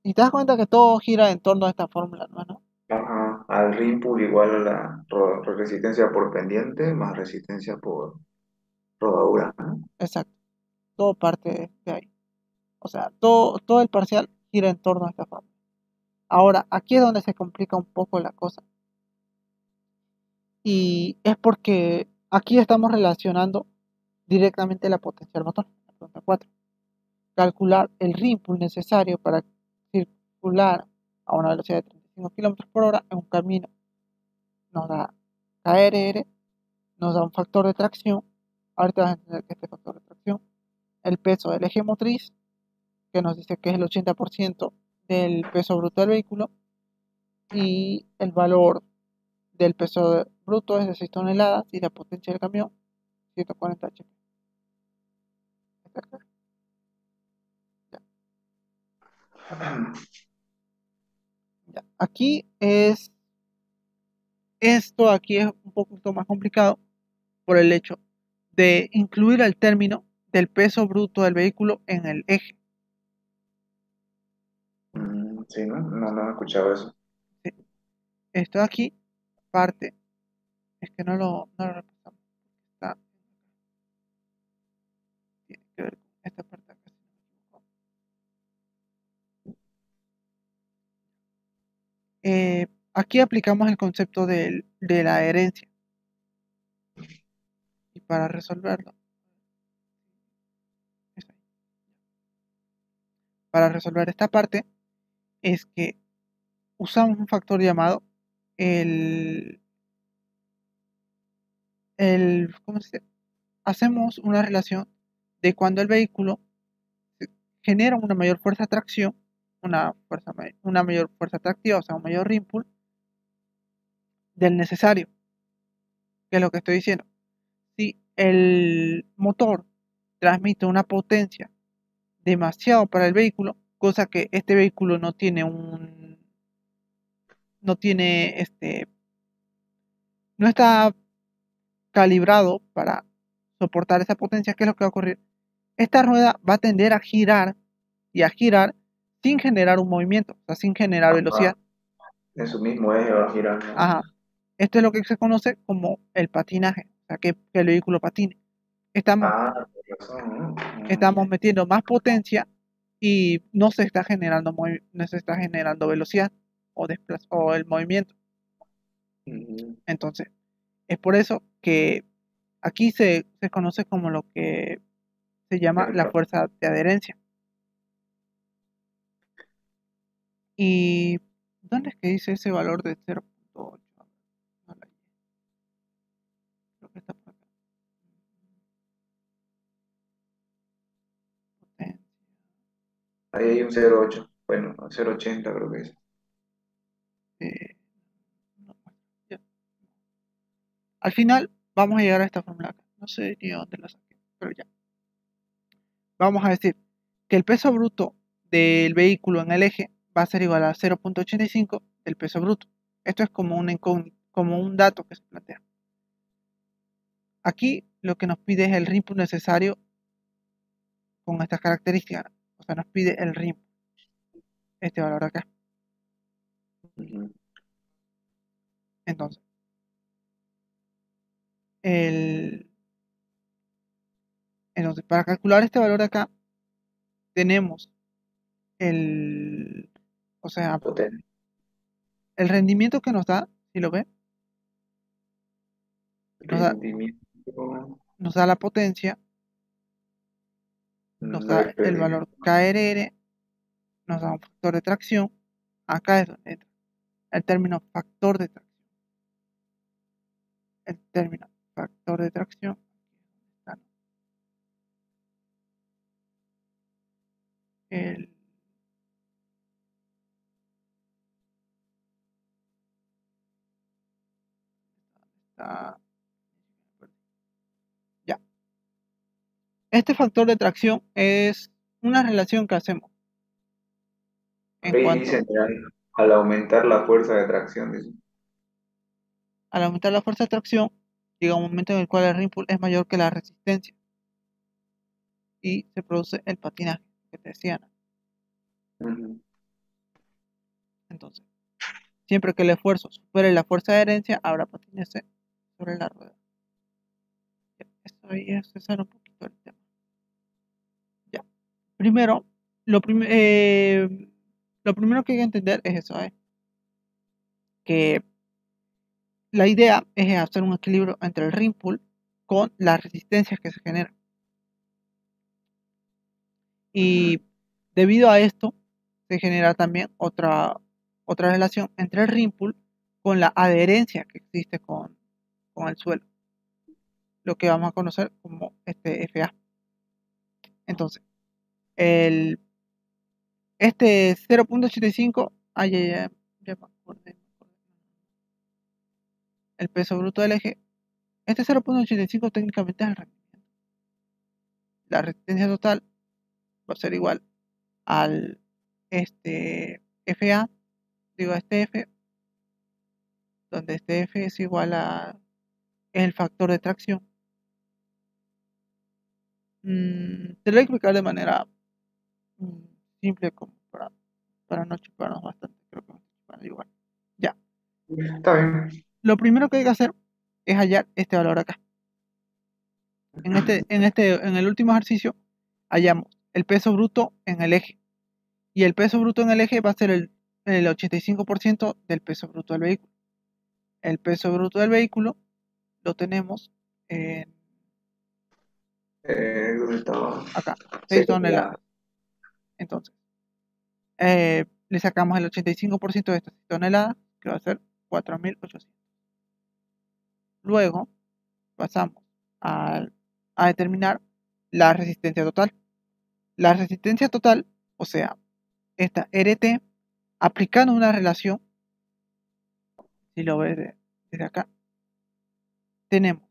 A: Y te das cuenta que todo gira en torno a esta fórmula, ¿no?
B: Ajá, al ring pull igual a la resistencia por pendiente más resistencia por rodadura, ¿no?
A: Exacto. Todo parte de ahí. O sea, todo el parcial gira en torno a esta fórmula. Ahora, aquí es donde se complica un poco la cosa. Y es porque aquí estamos relacionando directamente la potencia del motor. La pregunta 4. Calcular el ring pull necesario para circular a una velocidad de 35 km/h en un camino nos da KRR, nos da un factor de tracción. Ahorita vas a entender que este factor de tracción, el peso del eje motriz, que nos dice que es el 80% del peso bruto del vehículo, y el valor del peso bruto es de 6 toneladas y la potencia del camión 140 HP. Ya, ya. Esto aquí es un poquito más complicado por el hecho de incluir el término del peso bruto del vehículo en el eje.
B: Sí, ¿no? No he escuchado eso.
A: ¿Sí? Esto de aquí parte, es que no lo repasamos. Está, tiene que ver con esta parte acá, si no me equivoco. Aquí aplicamos el concepto de la herencia. Y para resolverlo, para resolver esta parte, es que usamos un factor llamado el, ¿cómo se dice? Hacemos una relación de cuando el vehículo genera una mayor fuerza de tracción, una mayor fuerza atractiva, o sea, un mayor ring pull del necesario, que es lo que estoy diciendo. Si el motor transmite una potencia demasiado para el vehículo, cosa que este vehículo no tiene no está calibrado para soportar esa potencia. ¿Qué es lo que va a ocurrir? Esta rueda va a tender a girar y a girar sin generar un movimiento, o sea, sin generar velocidad.
B: Ajá, en su mismo eje va girando.
A: Ajá. Esto es lo que se conoce como el patinaje, o sea, que el vehículo patine. Estamos,
B: Por razón, ¿no?
A: estamos metiendo más potencia y no se está generando, no se está generando velocidad o el movimiento.
B: Ujú.
A: Entonces, es por eso que aquí se conoce como lo que se llama
B: El
A: la
B: fa-
A: fuerza de adherencia. ¿Y dónde es que dice ese valor de 0.8? No la- Creo que está por acá. Potencia.
B: Ahí hay un 0,8. Bueno, 0,80 creo que es.
A: No, ya. Al final vamos a llegar a esta fórmula acá. No sé ni dónde la saqué, pero ya. Vamos a decir que el peso bruto del vehículo en el eje va a ser igual a 0.85 del peso bruto. Esto es como un como un dato que se plantea. Aquí lo que nos pide es el RIMPU necesario con estas características. O sea, nos pide el RIMPU, este valor acá.
B: Ujú.
A: Entonces, el, entonces, para calcular este valor de acá, tenemos el, o sea,
B: Potente.
A: el rendimiento que nos da, si lo ve, nos da,
B: Rendimiento.
A: nos da la potencia, nos
B: No,
A: da el valor KRR, nos da un factor de tracción. Acá es donde entra el término factor de tracción. El término factor de tracción. El, está, Este factor de tracción es una relación que hacemos en
B: Ahí
A: cuanto
B: dicen que al aumentar la fuerza de tracción, dicen.
A: al aumentar la fuerza de tracción, llega un momento en el cual el ring pull es mayor que la resistencia y se produce el patinaje que te decía, ¿no?
B: Ujú.
A: Entonces, siempre que el esfuerzo supere la fuerza de adherencia, habrá patinaje sobre la rueda. Esto ahí es cesar un poquito el tema. Ya. Primero, lo primero que hay que entender es eso, que la idea es hacer un equilibrio entre el ring pull con las resistencias que se generan.
B: Ujú.
A: Y debido a esto, se genera también otra relación entre el ring pull con la adherencia que existe con el suelo, lo que vamos a conocer como este FA. Entonces, el, este 0.85, ya me acordé, el peso bruto del eje, este 0.85 técnicamente es el rendimiento. La resistencia total va a ser igual al FA, digo este F, donde este F es igual a el factor de tracción. Te lo voy a explicar de manera mm, simple como para no chuparnos bastante, creo que me estoy chupando igual. Ya,
B: Está bien.
A: lo primero que hay que hacer es hallar este valor acá. En el último ejercicio hallamos el peso bruto en el eje. Y el peso bruto en el eje va a ser el 85% del peso bruto del vehículo. El peso bruto del vehículo lo tenemos en,
B: ¿Dónde estaba?
A: acá, 6
B: Sería,
A: toneladas. Entonces, le sacamos el 85% de estas 6 toneladas, que va a ser 4.800. Luego pasamos a, a determinar la resistencia total. La resistencia total, o sea, esta RT, aplicando una relación, si lo ves desde acá, tenemos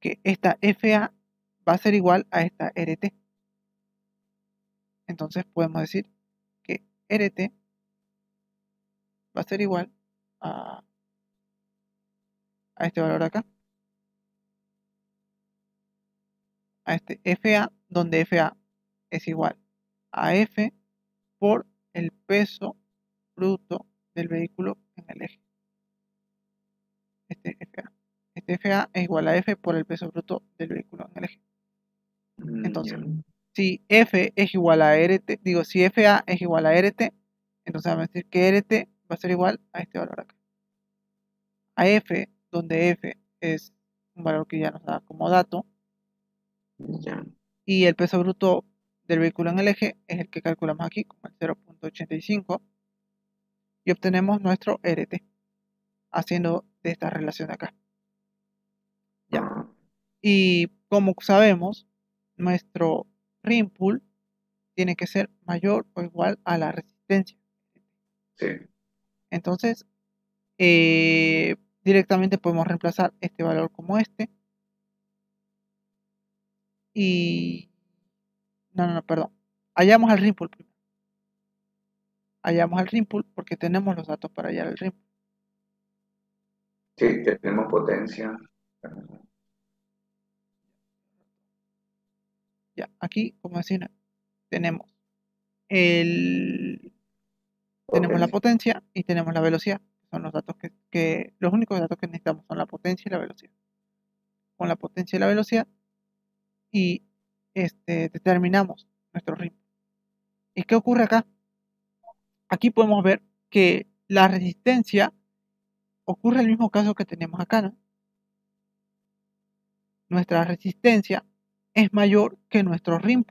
A: que esta FA va a ser igual a esta RT. Entonces podemos decir que RT va a ser igual a, a este valor de acá, a este FA, donde FA es igual a F por el peso bruto del vehículo en el eje. Este FA. Este FA es igual a F por el peso bruto del vehículo en el eje.
B: ya.
A: Entonces, si F es igual a RT, digo, si FA es igual a RT, entonces vamos a decir que RT va a ser igual a este valor acá. A F, donde F es un valor que ya nos da como dato,
B: Ya.
A: y el peso bruto del vehículo en el eje es el que calculamos aquí, como el 0.85, y obtenemos nuestro RT, haciendo de esta relación de acá. Ya.
B: Ah,
A: Y como sabemos, nuestro ring pull tiene que ser mayor o igual a la resistencia.
B: sí.
A: Entonces, directamente podemos reemplazar este valor como este. Y... no, perdón. Hallamos el ring pull primero. Hallamos el ring pull porque tenemos los datos para hallar el ring pull.
B: Sí, tenemos potencia.
A: Ya, aquí, como decía, tenemos el... tenemos la
B: Potencia.
A: potencia y tenemos la velocidad. Son los datos los únicos datos que necesitamos son la potencia y la velocidad. Con la potencia y la velocidad y determinamos nuestro ring. ¿Y qué ocurre acá? Aquí podemos ver que la resistencia ocurre el mismo caso que tenemos acá, ¿no? Nuestra resistencia es mayor que nuestro ring.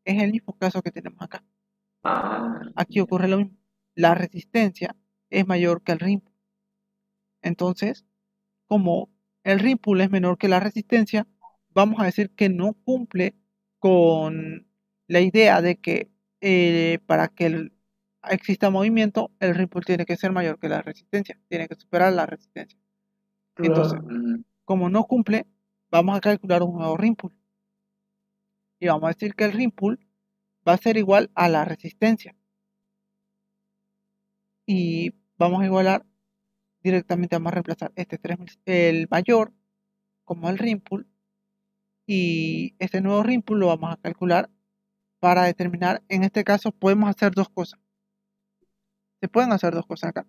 A: Es el mismo caso que tenemos acá.
B: Ah,
A: Aquí ocurre lo mismo. La resistencia es mayor que el ring. Entonces, como el ring pull es menor que la resistencia, vamos a decir que no cumple con la idea de que para que exista movimiento, el ring pull tiene que ser mayor que la resistencia, tiene que superar la resistencia. Entonces,
B: claro.
A: como no cumple, vamos a calcular un nuevo ring pull. y vamos a decir que el ring pull va a ser igual a la resistencia y vamos a igualar directamente, vamos a reemplazar este 3000, el mayor como el ring pull, y este nuevo ring pull lo vamos a calcular para determinar. En este caso podemos hacer dos cosas, se pueden hacer dos cosas acá.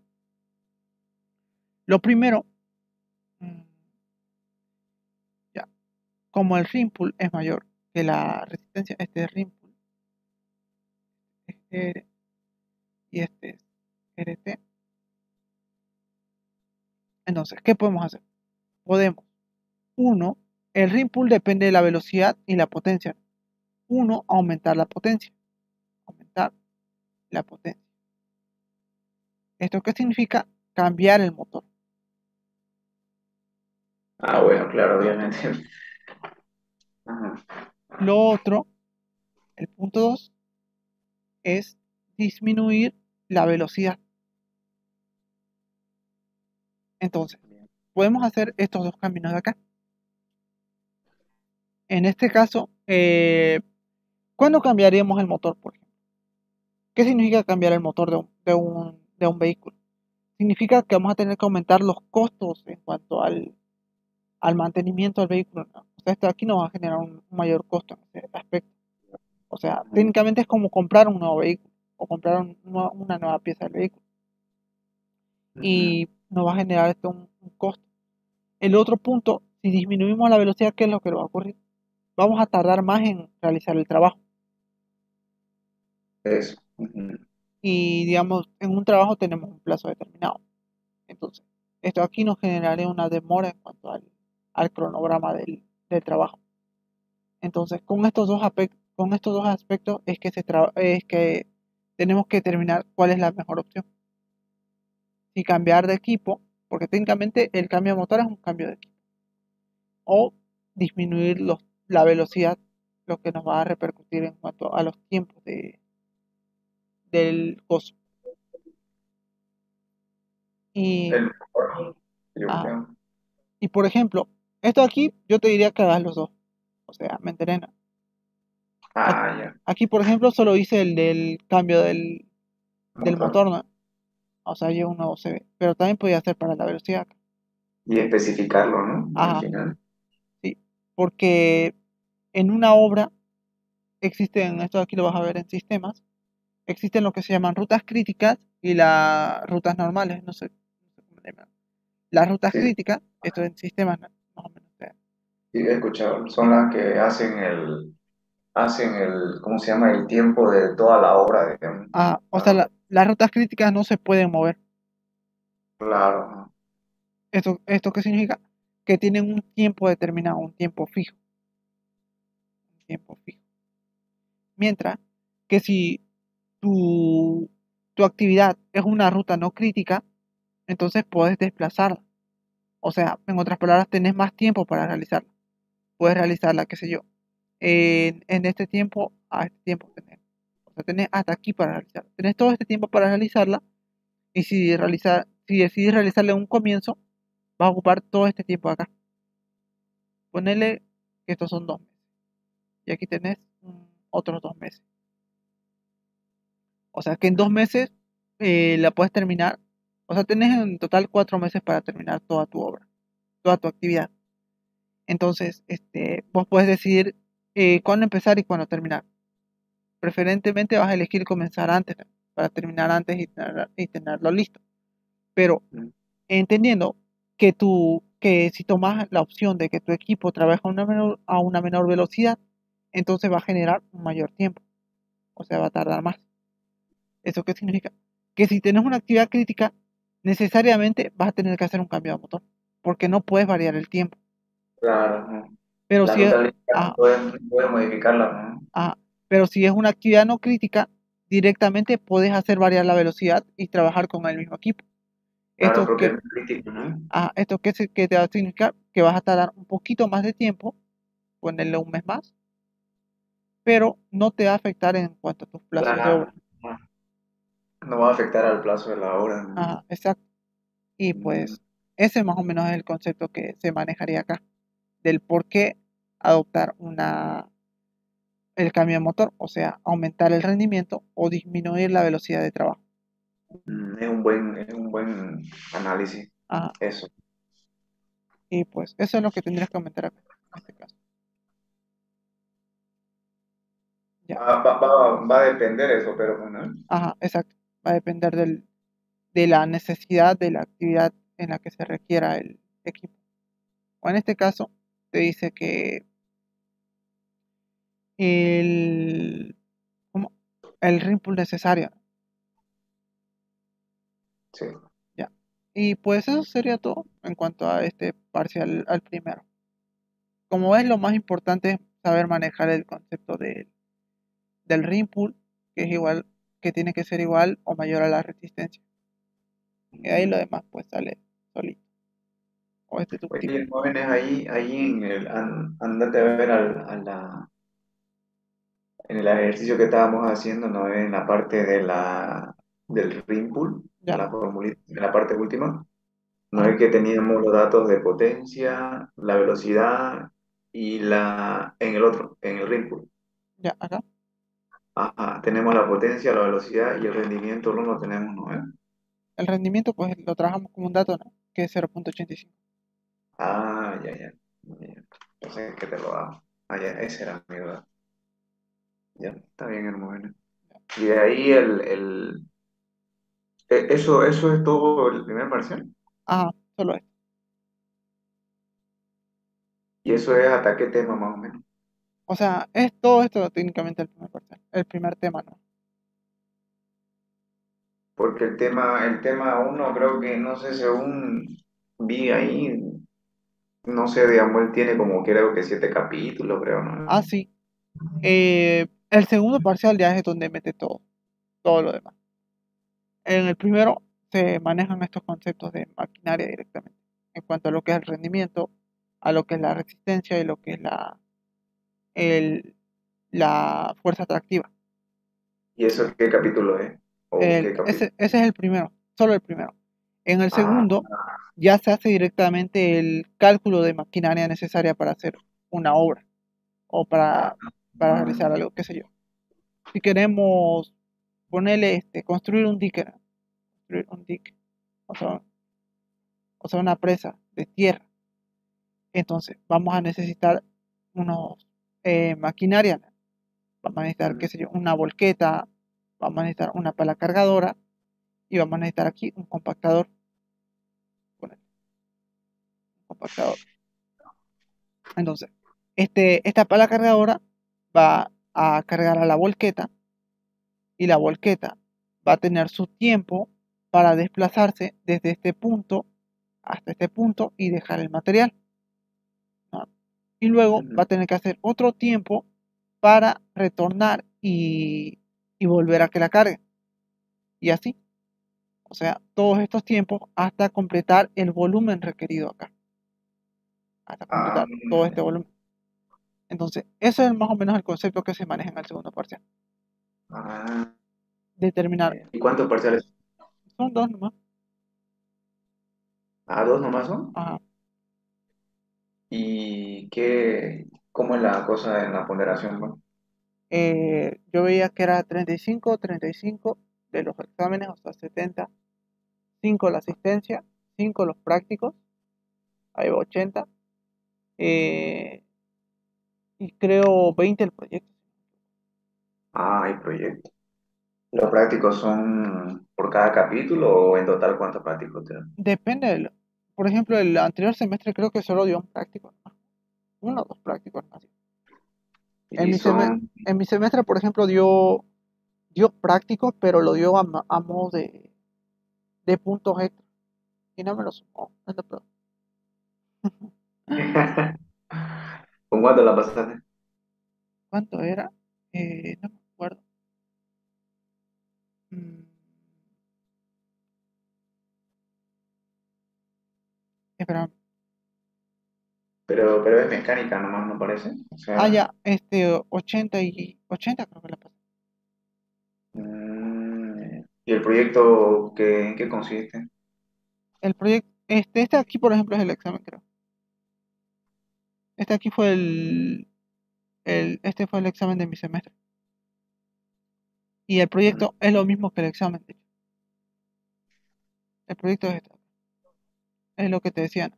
A: Lo primero, mm, ya, como el ring pull es mayor que la resistencia, este es ring pull, este R y este es RT. Entonces, ¿qué podemos hacer? Podemos, uno, el ring pull depende de la velocidad y la potencia. Uno, aumentar la potencia. Aumentar la potencia. ¿Esto qué significa? Cambiar el motor.
B: Ah, bueno, claro, obviamente. Ajá.
A: Lo otro, el punto 2, es disminuir la velocidad. Entonces, podemos hacer estos dos caminos de acá. En este caso, ¿cuándo cambiaríamos el motor, por ejemplo? ¿Qué significa cambiar el motor de un vehículo? Significa que vamos a tener que aumentar los costos en cuanto al mantenimiento del vehículo, ¿no? O sea, esto aquí nos va a generar un mayor costo en ese aspecto. O sea, técnicamente es como comprar un nuevo vehículo o comprar una nueva pieza del vehículo
B: Ujú.
A: y nos va a generar esto un costo. El otro punto, si disminuimos la velocidad, ¿qué es lo que va a ocurrir? Vamos a tardar más en realizar el trabajo.
B: Eso. Ujú.
A: Y digamos, en un trabajo tenemos un plazo determinado. Entonces, esto aquí nos generaría una demora en cuanto al cronograma del trabajo. Entonces, con estos dos aspectos es que tenemos que determinar cuál es la mejor opción. Si cambiar de equipo, porque técnicamente el cambio de motor es un cambio de equipo, o disminuir la velocidad, lo que nos va a repercutir en cuanto a los tiempos del gozo. Y,
B: El mejor, yo
A: ah,
B: creo.
A: y por ejemplo, esto aquí yo te diría que hagas los dos. O sea, me entrena. Aquí,
B: Ah, ya.
A: aquí, por ejemplo, solo hice el del cambio del
B: Motor.
A: motor, ¿no? O sea, lleva un nuevo CV. Pero también podía ser para la velocidad.
B: Y especificarlo, ¿no? Al
A: Ajá,
B: final.
A: sí. Porque en una obra existen, esto aquí lo vas a ver en sistemas, existen lo que se llaman rutas críticas y las rutas normales, no sé cómo le llaman. Las rutas
B: Sí,
A: críticas, esto en sistemas, ¿no? Más o menos.
B: sí, he escuchado. Son las que hacen el, ¿cómo se llama? El tiempo de toda la obra, digamos.
A: Ah, o sea,
B: Claro,
A: las rutas críticas no se pueden mover.
B: claro.
A: ¿Esto qué significa? Que tienen un tiempo determinado, un tiempo fijo, un tiempo fijo. Mientras que si tu, tu actividad es una ruta no crítica, entonces puedes desplazarla. O sea, en otras palabras, tenés más tiempo para realizarla. Puedes realizarla, qué sé yo, en este tiempo, a este tiempo tenés. O sea, tenés hasta aquí para realizarla. Tenés todo este tiempo para realizarla y si decidís realizarla en un comienzo, vas a ocupar todo este tiempo acá. Ponele que estos son 2 meses. Y aquí tenés otros 2 meses. O sea que en 2 meses la puedes terminar. O sea, tenés en total 4 meses para terminar toda tu obra, toda tu actividad. Entonces, vos puedes decidir cuándo empezar y cuándo terminar. Preferentemente vas a elegir comenzar antes, ¿no? Para terminar antes y tenerlo listo. Pero
B: Mm.
A: entendiendo que si tomas la opción de que tu equipo trabaje a una menor velocidad, entonces va a generar un mayor tiempo. O sea, va a tardar más. ¿Eso qué significa? Que si tienes una actividad crítica, necesariamente vas a tener que hacer un cambio de motor, porque no puedes variar el tiempo.
B: Claro, ¿no?
A: Pero
B: La
A: si es,
B: ruta lenta
A: ah,
B: no puede modificarla, ¿no?
A: ah, pero si es una actividad no crítica, directamente puedes hacer variar la velocidad y trabajar con el mismo equipo.
B: Claro,
A: Esto
B: porque
A: que,
B: es crítico, ¿no?
A: que te va a significar que vas a tardar un poquito más de tiempo, ponerle un mes más, pero no te va a afectar en cuanto a tus plazos de
B: Claro.
A: obra.
B: No va a afectar al plazo de la obra, ¿no?
A: Exacto. Y
B: Mm.
A: pues ese más o menos es el concepto que se manejaría acá, del por qué adoptar el cambio de motor, o sea, aumentar el rendimiento o disminuir la velocidad de trabajo.
B: Es un buen análisis,
A: Ajá.
B: eso.
A: Y pues eso es lo que tendrías que aumentar acá, en este caso. Ya.
B: Va a depender eso, pero bueno.
A: Ajá, exacto. Va a depender de la necesidad de la actividad en la que se requiera el equipo. O en este caso, te dice que el, ¿cómo? El ring pull necesario.
B: Sí.
A: Ya. Y pues eso sería todo en cuanto a este parcial al primero. Como ves, lo más importante es saber manejar el concepto del ring pull, que es igual, que tiene que ser igual o mayor a la resistencia. Y ahí lo demás pues sale solito. O este
B: Oye,
A: deductivo.
B: jóvenes, ahí andate a ver en el ejercicio que estábamos haciendo, ¿no? En la parte del ring pull,
A: Ya.
B: en la parte última, no
A: Ajá.
B: es que teníamos los datos de potencia, la velocidad en el otro, en el ring pull.
A: Ya, acá.
B: Ajá, tenemos la potencia, la velocidad y el rendimiento no lo tenemos, ¿no?
A: El rendimiento pues lo trabajamos como un dato, ¿no? Que es 0.85.
B: Ah, ya, ya. Ya. Yo sé que te lo hago. Ah, ya, ese era mi duda. Ya, está bien, hermano. Y de ahí eso es todo el primer parcial.
A: Ajá, solo esto.
B: Y eso es hasta qué tema más o menos.
A: O sea, es todo esto técnicamente el primer parcial. El primer tema, ¿no?
B: Porque el tema uno creo que, no sé, según vi ahí, no sé, digamos, él tiene como creo que 7 capítulos, creo,
A: Ah,
B: ¿no?
A: sí. El segundo parcial ya es donde mete todo, todo lo demás. En el primero se manejan estos conceptos de maquinaria directamente, en cuanto a lo que es el rendimiento, a lo que es la resistencia y lo que es el, la fuerza atractiva.
B: ¿Y eso qué capítulo es? ¿O qué capítulo?
A: Ese es el primero, solo el primero. En el
B: Ah,
A: segundo ya se hace directamente el cálculo de maquinaria necesaria para hacer una obra o
B: ah,
A: para
B: ah,
A: realizar algo, qué sé yo. Si queremos ponerle construir un dique, ¿no? Construir un dique, o sea, una presa de tierra. Entonces, vamos a necesitar unos maquinaria, ¿no? Vamos a necesitar, qué sé yo, una volqueta, vamos a necesitar una pala cargadora y vamos a necesitar aquí un compactador. Poner un compactador. Entonces, esta pala cargadora va a cargar a la volqueta y la volqueta va a tener su tiempo para desplazarse desde este punto hasta este punto y dejar el material, ¿no? Y luego va a tener que hacer otro tiempo para retornar y volver a que la cargue. Y así, o sea, todos estos tiempos hasta completar el volumen requerido acá, hasta
B: ah,
A: completar todo este volumen. Entonces, eso es más o menos el concepto que se maneja en el segundo parcial.
B: ah,
A: Determinar,
B: ¿y cuántos parciales?
A: son dos nomás.
B: Ah, dos nomás son.
A: Ajá.
B: ¿Y cómo es la cosa en la ponderación, no?
A: Yo veía que era 35 de los exámenes, o sea, 70, 5 la asistencia, 5 los prácticos, ahí va 80, eh, y creo 20 el proyecto.
B: Ah, hay proyectos. ¿Los prácticos son por cada capítulo o en total cuántos prácticos te dan?
A: Depende por ejemplo, el anterior semestre creo que solo dio un práctico, ¿no? Uno o dos prácticos más.
B: Y son,
A: En mi semestre, por ejemplo, dio prácticos, pero lo dio a modo de puntos extra. Y no me lo sumó. Es lo peor.
B: ¿con cuánto la pasaste?
A: ¿Cuánto era? No me acuerdo. Mm, espera.
B: Pero es mecánica nomás, ¿no parece? O
A: Ah,
B: sea,
A: ya, 80 creo que la pasé.
B: ¿y el proyecto en qué consiste?
A: El proyecto, este aquí, por ejemplo, es el examen, creo. Este aquí fue Este fue el examen de mi semestre. Y el
B: Mm,
A: proyecto es lo mismo que el examen. De hecho. El proyecto es esto. Es lo que te decían.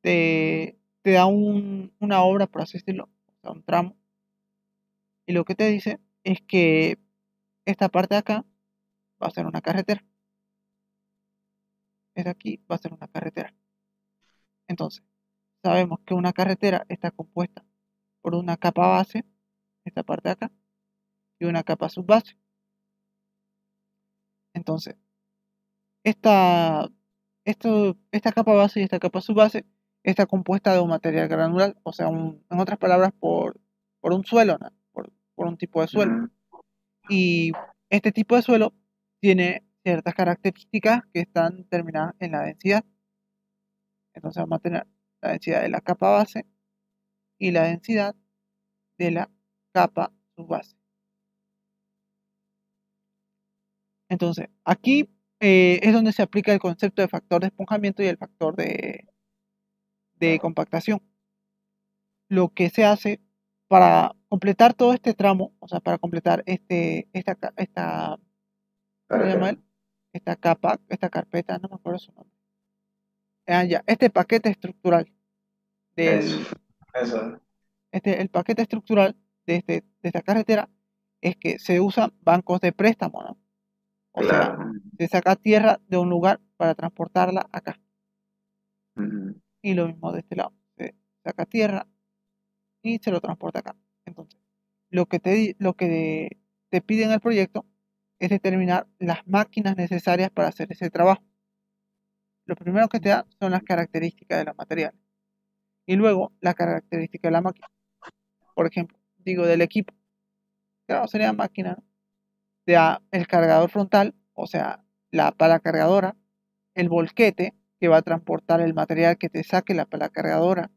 A: Te da una obra, por así decirlo, o sea, un tramo. Y lo que te dice es que esta parte de acá va a ser una carretera. Esta aquí va a ser una carretera. Entonces, sabemos que una carretera está compuesta por una capa base, esta parte de acá, y una capa subbase. Entonces, esta, esta capa base y esta capa subbase está compuesta de un material granular, o sea, en otras palabras, por un suelo, ¿no? Por un tipo de suelo.
B: mm,
A: Y este tipo de suelo tiene ciertas características que están determinadas en la densidad. Entonces vamos a tener la densidad de la capa base y la densidad de la capa subbase. Entonces, aquí es donde se aplica el concepto de factor de esponjamiento y el factor de compactación. Lo que se hace para completar todo este tramo, o sea, para completar ¿cómo le llama
B: carretera.
A: él? Esta capa, esta carpeta, no me acuerdo su nombre. Ya, este paquete estructural
B: Eso,
A: del,
B: eso,
A: el paquete estructural de esta carretera es que se usan bancos de préstamo, ¿no? O sea,
B: claro.
A: se saca tierra de un lugar para transportarla acá.
B: Mm,
A: Y lo mismo de este lado. Se saca tierra y se lo transporta acá. Entonces, lo que te pide en el proyecto es determinar las máquinas necesarias para hacer ese trabajo. Lo primero que te da son las características de los materiales y luego la característica de la máquina. Por ejemplo, digo del equipo. Claro, sería máquina, ¿no? Te da el cargador frontal, o sea, la pala cargadora, el volquete que va a transportar el material que te saque la pala cargadora,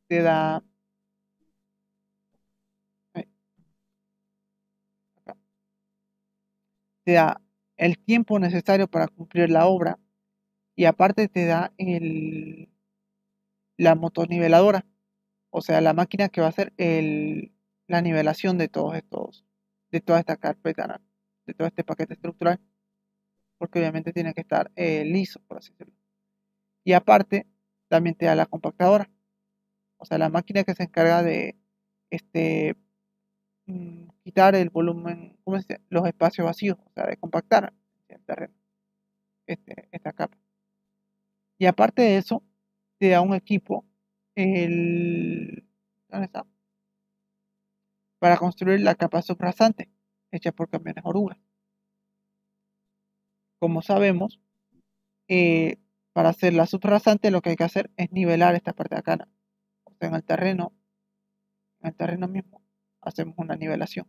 A: te da, eh, te da el tiempo necesario para cumplir la obra y aparte te da la motoniveladora, o sea, la máquina que va a hacer la nivelación de todos estos, de toda esta carpeta, ¿no? De todo este paquete estructural, porque obviamente tiene que estar liso, por así decirlo. Y aparte, también te da la compactadora, o sea, la máquina que se encarga de este, quitar el volumen, ¿cómo se dice? Los espacios vacíos, o sea, de compactar el terreno, esta capa. Y aparte de eso, te da un equipo, ¿dónde está? Para construir la capa subrasante, hecha por camiones orugas. Como sabemos, eh, para hacer la subrasante lo que hay que hacer es nivelar esta parte de acá, ¿no? O sea, en el terreno mismo, hacemos una nivelación.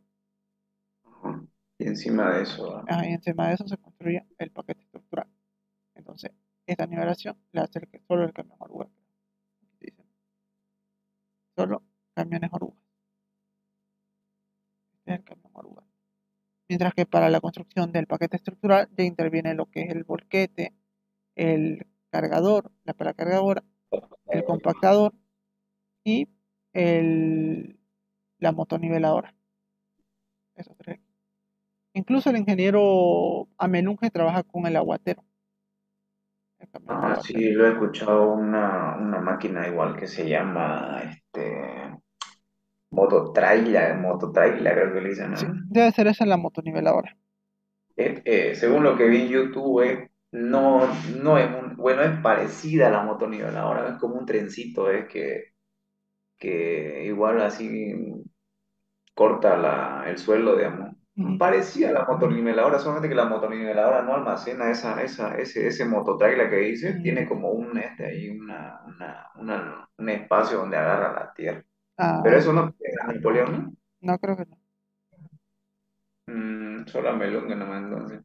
B: ujú. Y encima de eso, ah,
A: Y encima de eso se construye el paquete estructural. Entonces, esta nivelación la hace solo el camión oruga. Solo camiones orugas. Este es el camión oruga. Mientras que para la construcción del paquete estructural ya interviene lo que es el volquete, el cargador, la pala cargadora, el compactador y el, la motoniveladora. Esos tres. Incluso el ingeniero Amelunge trabaja con el aguatero, el camión
B: ah, sí,
A: aguatero.
B: lo he escuchado una máquina igual que se llama mototrailer creo que le dicen,
A: Sí,
B: ¿no?
A: debe ser esa la motoniveladora.
B: Según lo que vi en YouTube, no, no es bueno, es parecida a la motoniveladora, es como un trencito, que igual así corta el suelo, digamos.
A: Ujú.
B: Parecía a la motoniveladora, solamente que la motoniveladora no almacena ese mototrailer que dice, tiene
A: Mm,
B: como ahí un espacio donde agarra la tierra. Pero
A: ah,
B: eso no tiene a Napoleón, ¿no?
A: no creo que no.
B: Solo a Melón nomás entonces.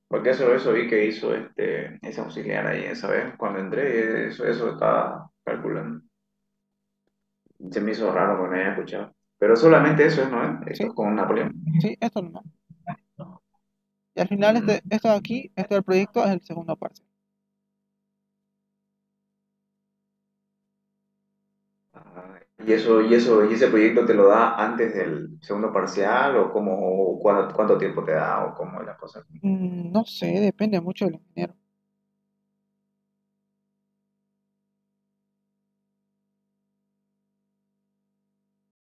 B: Porque eso vi que hizo ese auxiliar ahí esa vez, cuando entré, eso estaba calculando. Se me hizo raro porque no había escuchado. Pero solamente eso es, ¿no? Esto
A: Sí,
B: es con Napoleón.
A: sí, esto no. Y al final
B: Mm,
A: esto de aquí, esto del proyecto es el segundo parcial.
B: ah, y ese proyecto te lo da antes del segundo parcial o cuánto tiempo te da o cómo es la cosa.
A: No sé, depende mucho del ingeniero.